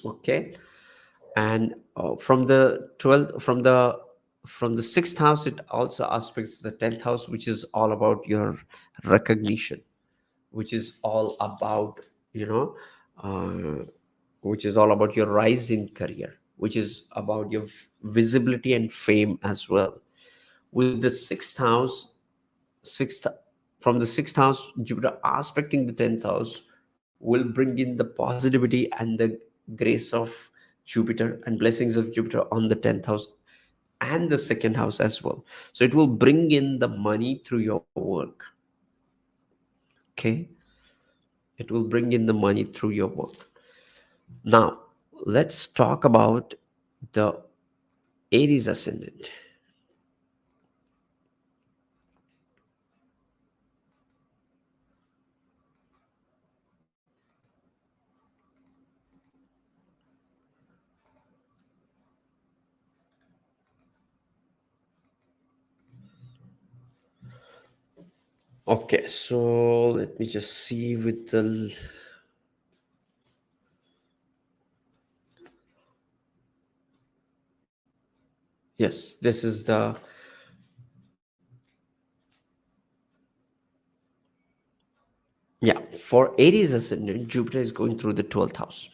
Okay, and from the 12th, from the sixth house, it also aspects the 10th house, which is all about your recognition, which is all about, you know, uh, which is all about your rise in career, which is about your visibility and fame as well. With the sixth house, sixth from the sixth house, Jupiter aspecting the 10th house will bring in the positivity and the grace of Jupiter and blessings of Jupiter on the 10th house and the second house as well. So it will bring in the money through your work. Okay, it will bring in the money through your work. Now let's talk about the Aries ascendant. Okay, so let me just see with the, yes, this is the, yeah, for Aries ascendant, Jupiter is going through the 12th house.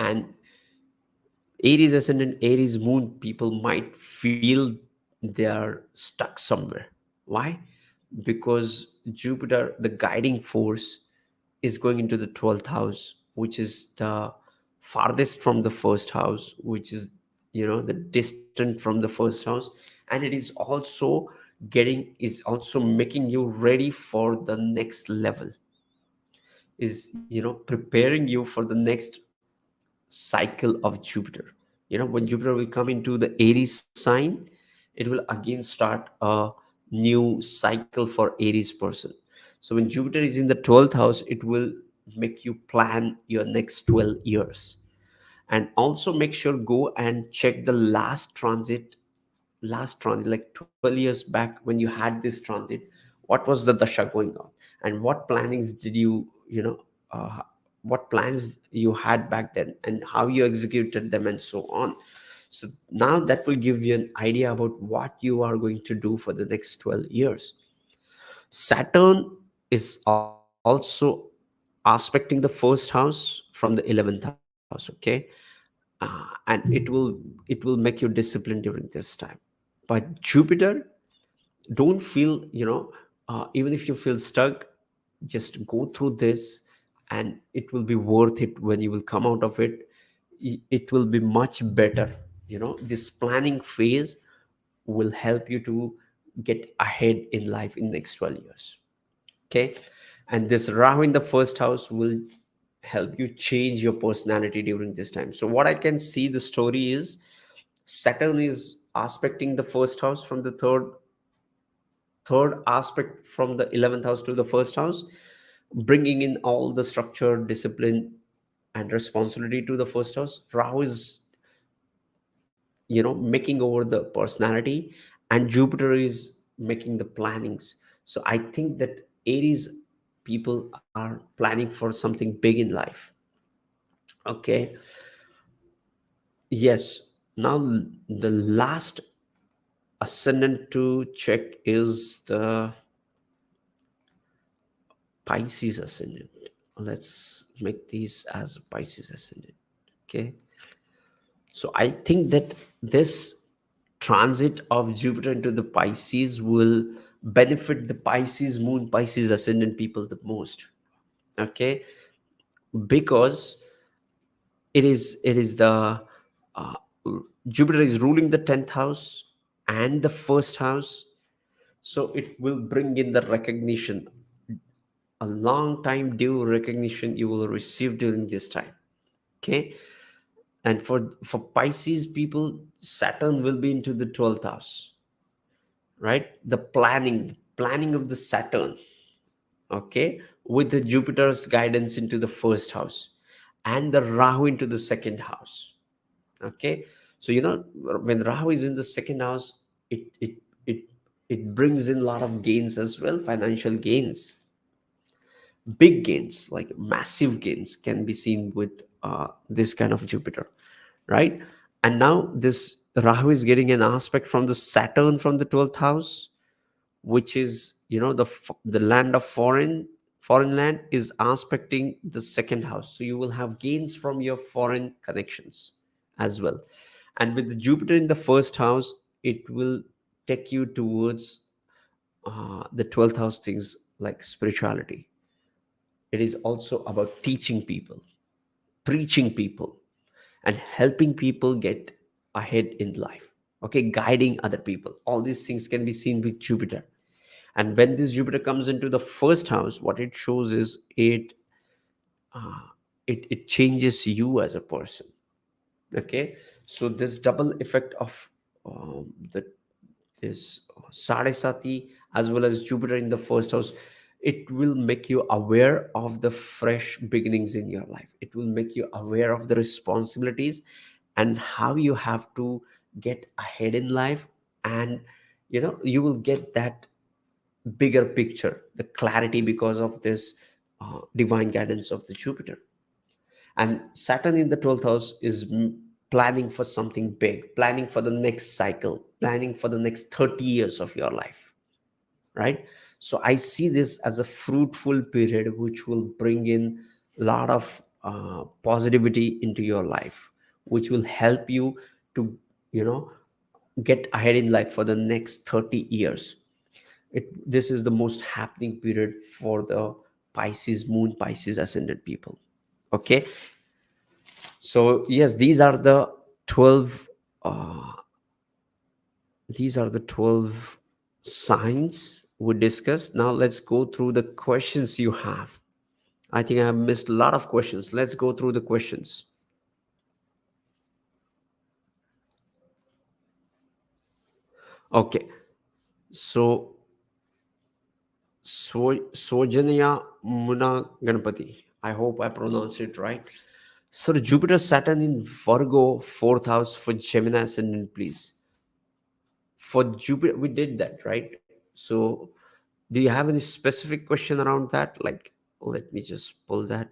And Aries ascendant, Aries moon people might feel they are stuck somewhere. Why? Because Jupiter, the guiding force, is going into the 12th house, which is the farthest from the first house, which is, you know, the distant from the first house. And it is also is also making you ready for the next level, is, you know, preparing you for the next cycle of Jupiter. You know, when Jupiter will come into the Aries sign, it will again start a new cycle for Aries person. So when Jupiter is in the 12th house, it will make you plan your next 12 years. And also make sure go and check the last transit like 12 years back when you had this transit. What was the dasha going on, and what plannings did you, you know, what plans you had back then, and how you executed them, and so on. So now that will give you an idea about what you are going to do for the next 12 years. Saturn is also aspecting the first house from the 11th house. Okay, and it will make you disciplined during this time. But Jupiter, don't feel, you know, even if you feel stuck, just go through this, and it will be worth it. When you will come out of it, it will be much better. You know, this planning phase will help you to get ahead in life in next 12 years. Okay, and this Rahu in the first house will help you change your personality during this time. So what I can see, the story is Saturn is aspecting the first house from the third aspect from the 11th house to the first house, bringing in all the structure, discipline, and responsibility to the first house. Rahu is, you know, making over the personality, and Jupiter is making the plannings. So I think that Aries people are planning for something big in life. Okay, yes. Now the last ascendant to check is the Pisces ascendant. Let's make these as Pisces ascendant. Okay. So I think that this transit of Jupiter into the Pisces will benefit the Pisces moon, Pisces ascendant people the most. Okay. Because it is the uh, Jupiter is ruling the 10th house and the first house, so it will bring in the recognition, a long time due recognition you will receive during this time. Okay. And for Pisces people, Saturn will be into the 12th house, right? The planning of the Saturn, okay, with the Jupiter's guidance into the first house and the Rahu into the second house. Okay. So when Rahu is in the second house, it it brings in a lot of gains as well, financial gains, big gains, like massive gains can be seen with this kind of Jupiter, right? And now this Rahu is getting an aspect from the Saturn from the 12th house, which is the land of foreign land is aspecting the second house, so you will have gains from your foreign connections as well. And with the Jupiter in the first house, it will take you towards the 12th house things like spirituality. It is also about teaching people, preaching people, and helping people get ahead in life. Okay, guiding other people. All these things can be seen with Jupiter. And when this Jupiter comes into the first house, what it shows is it changes you as a person. Okay, so this double effect of the this Sade Sati as well as Jupiter in the first house, it will make you aware of the fresh beginnings in your life. It will make you aware of the responsibilities and how you have to get ahead in life. And you will get that bigger picture, the clarity, because of this divine guidance of the Jupiter. And Saturn in the 12th house is planning for something big, planning for the next cycle, planning for the next 30 years of your life, right? So I see this as a fruitful period which will bring in a lot of positivity into your life, which will help you to you know get ahead in life for the next 30 years. This is the most happening period for the Pisces moon, Pisces ascendant people. Okay. So yes, 12 uh, these are the 12 signs we discussed. Now let's go through the questions you have. I think I have missed a lot of questions. Let's go through the questions. Okay. So Sojanya Muna Ganapati. I hope I pronounced it right. So the Jupiter Saturn in Virgo, fourth house for Gemini ascendant, please. For Jupiter, we did that, right? So do you have any specific question around that? Like, let me just pull that.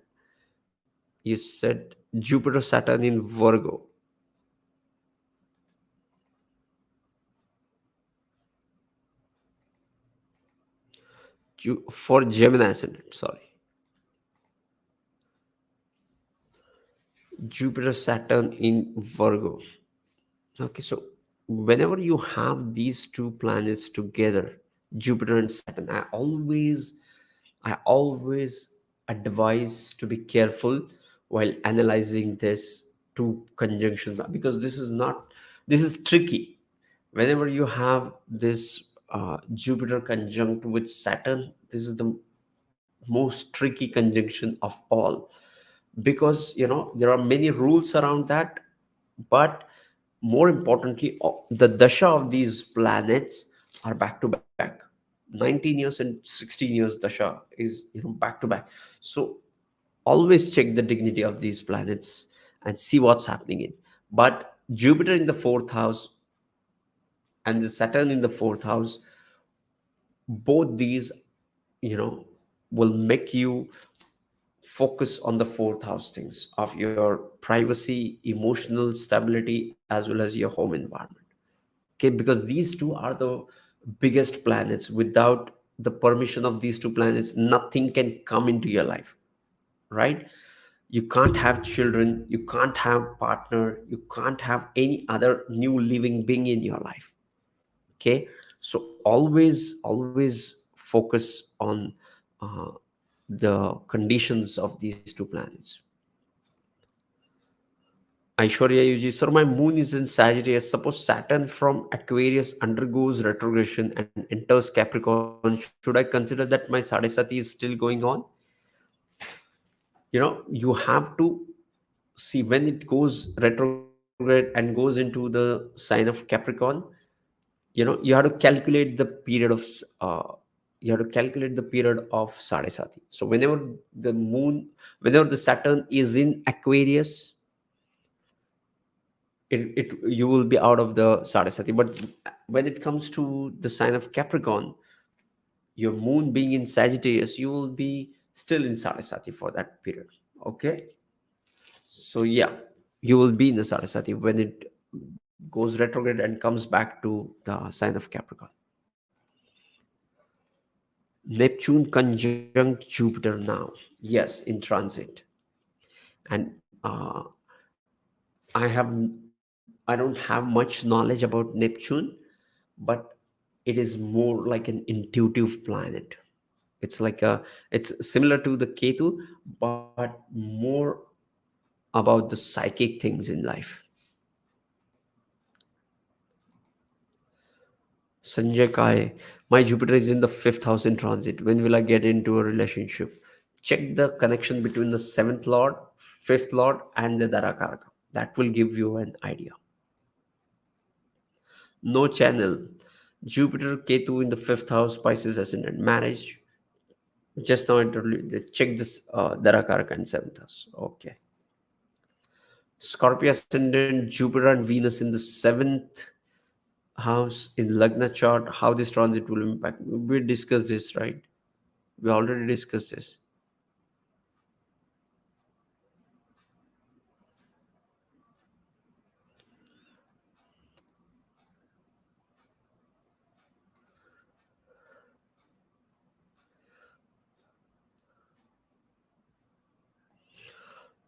You said Jupiter Saturn in Virgo. For Gemini ascendant, sorry. Jupiter Saturn in Virgo. Okay, so whenever you have these two planets together, Jupiter and Saturn, I always advise to be careful while analyzing this two conjunctions, because this is tricky. Whenever you have this Jupiter conjunct with Saturn, this is the most tricky conjunction of all, because there are many rules around that. But more importantly, the dasha of these planets are back to back. 19 years and 16 years dasha is back to back. So always check the dignity of these planets and see what's happening in. But Jupiter in the fourth house and the Saturn in the fourth house, both these you know will make you focus on the fourth house things of your privacy, emotional stability, as well as your home environment. Okay, because these two are the biggest planets. Without the permission of these two planets, nothing can come into your life, right? You can't have children, you can't have partner, you can't have any other new living being in your life. Okay, so always focus on uh, the conditions of these two planets. Aishwarya Yuji, sir, my moon is in Sagittarius. Suppose Saturn from Aquarius undergoes retrogression and enters Capricorn. Should I consider that my Sadesati is still going on? You have to see when it goes retrograde and goes into the sign of Capricorn. You have to calculate the period of Sadesati. So the moon whenever the Saturn is in Aquarius, you will be out of the Sarasati. But when it comes to the sign of Capricorn, your moon being in Sagittarius, you will be still in Sarasati for that period. Okay, so yeah, you will be in the Sarasati when it goes retrograde and comes back to the sign of Capricorn. Neptune conjunct Jupiter now, yes, in transit. And I don't have much knowledge about Neptune, but it is more like an intuitive planet. It's similar to the Ketu, but more about the psychic things in life. Sanjay Kai, my Jupiter is in the fifth house in transit. When will I get into a relationship? Check the connection between the seventh lord, fifth lord, and the Darakaraka. That will give you an idea. No channel. Jupiter Ketu in the fifth house, Pisces ascendant, marriage. Just now I told you, check this Darakaraka in seventh house. Okay. Scorpio ascendant, Jupiter and Venus in the seventh house in Lagna chart. How this transit will impact. We discussed this, right? We already discussed this.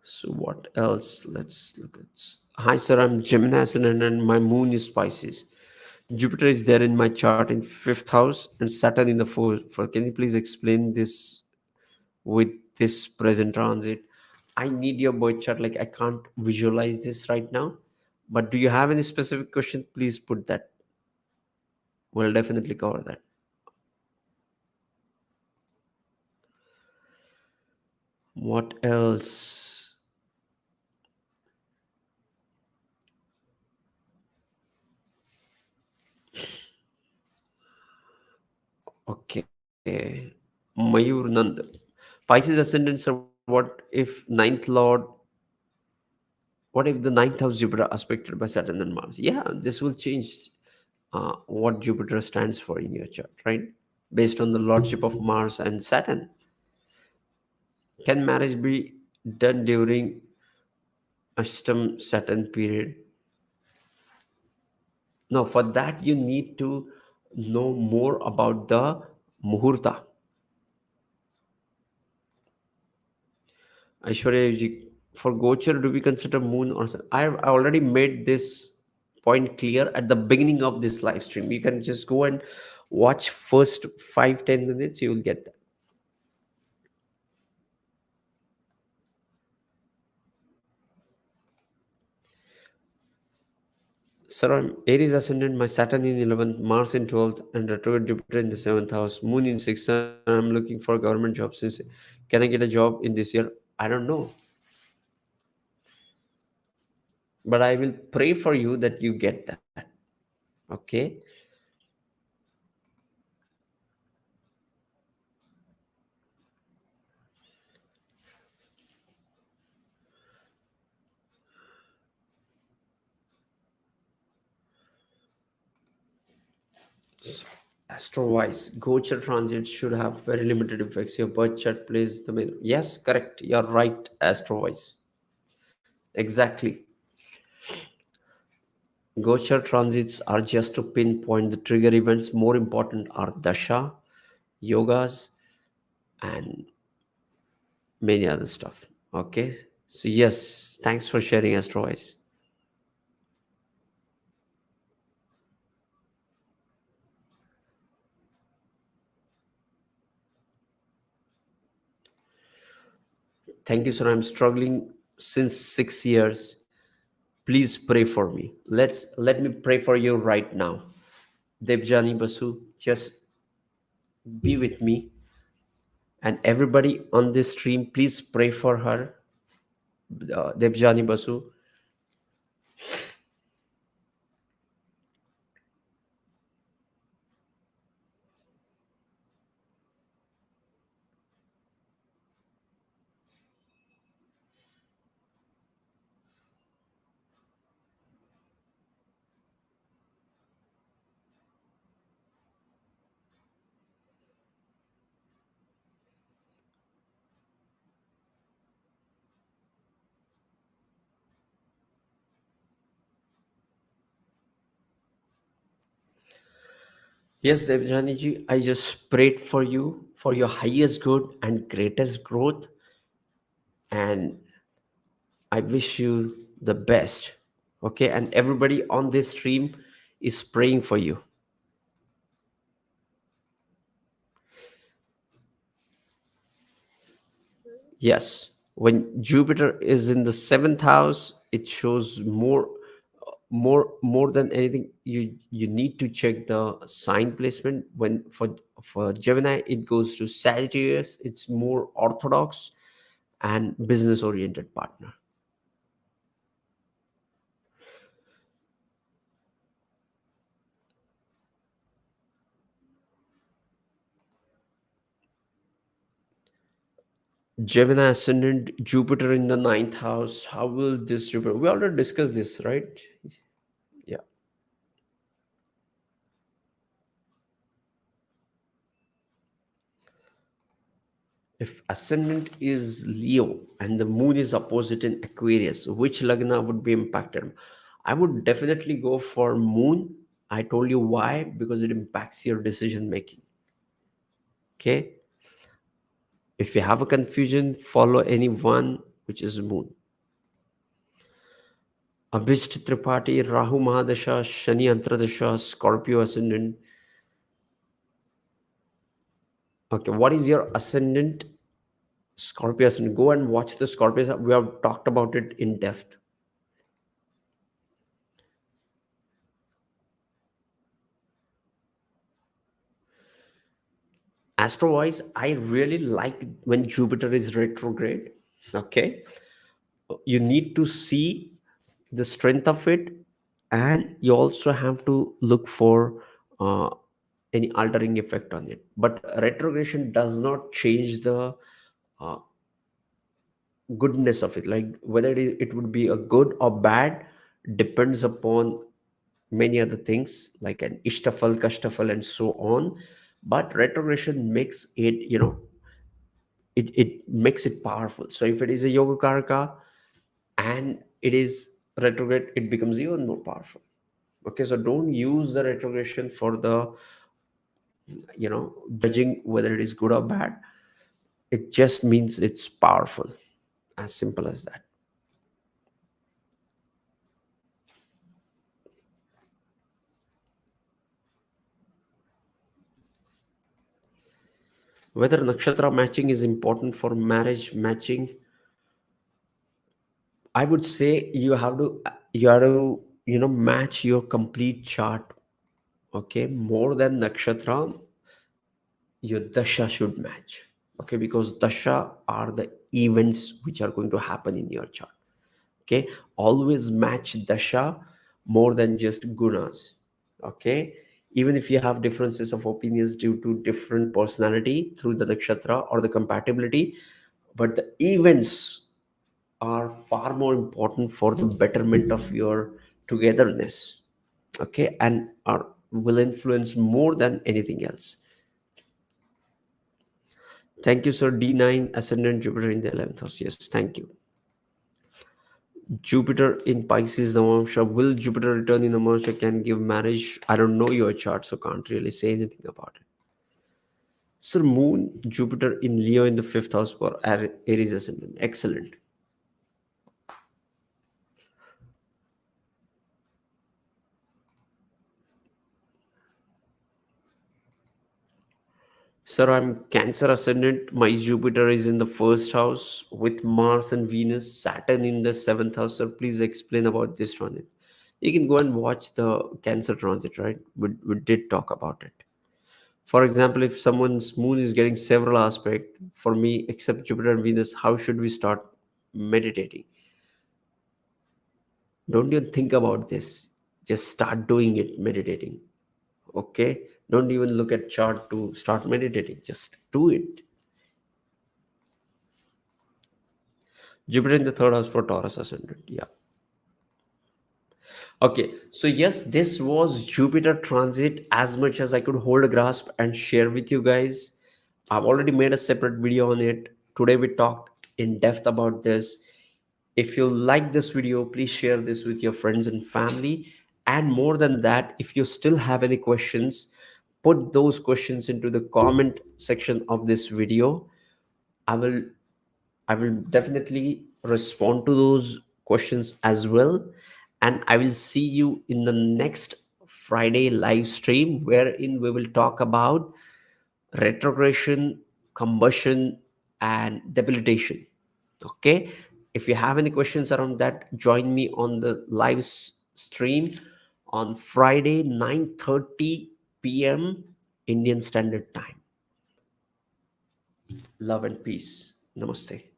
So what else? Let's look at. Hi sir, I'm Gemini ascendant and my moon is Pisces. Jupiter is there in my chart in fifth house and Saturn in the fourth. Can you please explain this with this present transit? I need your birth chart. Like I can't visualize this right now. But do you have any specific question? Please put that. We'll definitely cover that. What else? Okay. Mayur Nand. Pisces ascendants are what if ninth lord, what if the ninth house Jupiter aspected by Saturn and Mars? Yeah, this will change what Jupiter stands for in your chart, right? Based on the lordship of Mars and Saturn. Can marriage be done during ashtam Saturn period? No, for that you need to know more about the muhurta. Aishwarya, for Gochar, do we consider moon or sun? I already made this point clear at the beginning of this live stream. You can just go and watch first 5-10 minutes. You will get that. Sir, I'm Aries ascendant, my Saturn in 11th, Mars in 12th, and retrograde Jupiter in the 7th house, Moon in 6th, and I'm looking for a government job. Can I get a job in this year? I don't know. But I will pray for you that you get that. Okay? Astro-wise, gochar transit should have very limited effects. Your birth chart plays the main. Yes, correct. You're right, Astro-wise. Exactly. Gochar transits are just to pinpoint the trigger events. More important are dasha, yogas, and many other stuff. Okay. So yes, thanks for sharing, Astro-wise. Thank you, sir. I'm struggling since 6 years. Please pray for me. Let me pray for you right now. Debjani Basu, just be with me, and everybody on this stream, please pray for her. Debjani Basu. Yes, Debjani ji, I just prayed for you for your highest good and greatest growth, and I wish you the best. Okay, and everybody on this stream is praying for you. Yes, when Jupiter is in the seventh house, it shows more than anything. You need to check the sign placement. When for Gemini, it goes to Sagittarius. It's more orthodox and business oriented partner. Gemini ascendant, Jupiter in the ninth house. How will this Jupiter? We already discussed this, right? Yeah. If ascendant is Leo and the moon is opposite in Aquarius, which Lagna would be impacted? I would definitely go for moon. I told you why, because it impacts your decision making. Okay. If you have a confusion, follow any one which is moon. Abhisht Tripathi, Rahu Mahadasha, Shani Antradasha, Scorpio ascendant. Okay, what is your ascendant? Scorpio ascendant. Go and watch the Scorpio. We have talked about it in depth. Astro wise, I really like when Jupiter is retrograde. Okay, you need to see the strength of it, and you also have to look for uh, any altering effect on it. But retrogression does not change the uh, goodness of it. Like whether it would be a good or bad depends upon many other things like an ishtafal, kashtafal, and so on. But retrogression makes it, it makes it powerful. So if it is a yoga karaka and it is retrograde, it becomes even more powerful. Okay, so don't use the retrogression for the, judging whether it is good or bad. It just means it's powerful, as simple as that. Whether nakshatra matching is important for marriage matching, I would say you have to match your complete chart. Okay, more than nakshatra, your dasha should match. Okay, because dasha are the events which are going to happen in your chart. Okay, always match dasha more than just gunas. Okay, even if you have differences of opinions due to different personality through the nakshatra or the compatibility, but the events are far more important for the betterment of your togetherness. Okay, and are will influence more than anything else. Thank you, sir. D9, ascendant Jupiter in the 11th house. Yes, thank you. Jupiter in Pisces, Navamsha. Will Jupiter return in Navamsha can give marriage? I don't know your chart, so can't really say anything about it. Sir, Moon, Jupiter in Leo in the 5th house for Aries ascendant. Excellent. Sir, I'm Cancer ascendant. My Jupiter is in the 1st house with Mars and Venus, Saturn in the 7th house. Sir, please explain about this transit. You can go and watch the Cancer transit, right? We did talk about it. For example, if someone's moon is getting several aspects, for me, except Jupiter and Venus, how should we start meditating? Don't even think about this. Just start doing it, meditating. Okay? Don't even look at chart to start meditating. Just do it. Jupiter in the 3rd house for Taurus ascendant. Yeah. Okay. So yes, this was Jupiter transit as much as I could hold a grasp and share with you guys. I've already made a separate video on it. Today we talked in depth about this. If you like this video, please share this with your friends and family. And more than that, if you still have any questions, put those questions into the comment section of this video. I will I will definitely respond to those questions as well. And I will see you in the next Friday live stream, wherein we will talk about retrogression, combustion, and debilitation. Okay. If you have any questions around that, join me on the live stream on Friday, 9:30 p.m. Indian Standard Time. Love and peace. Namaste.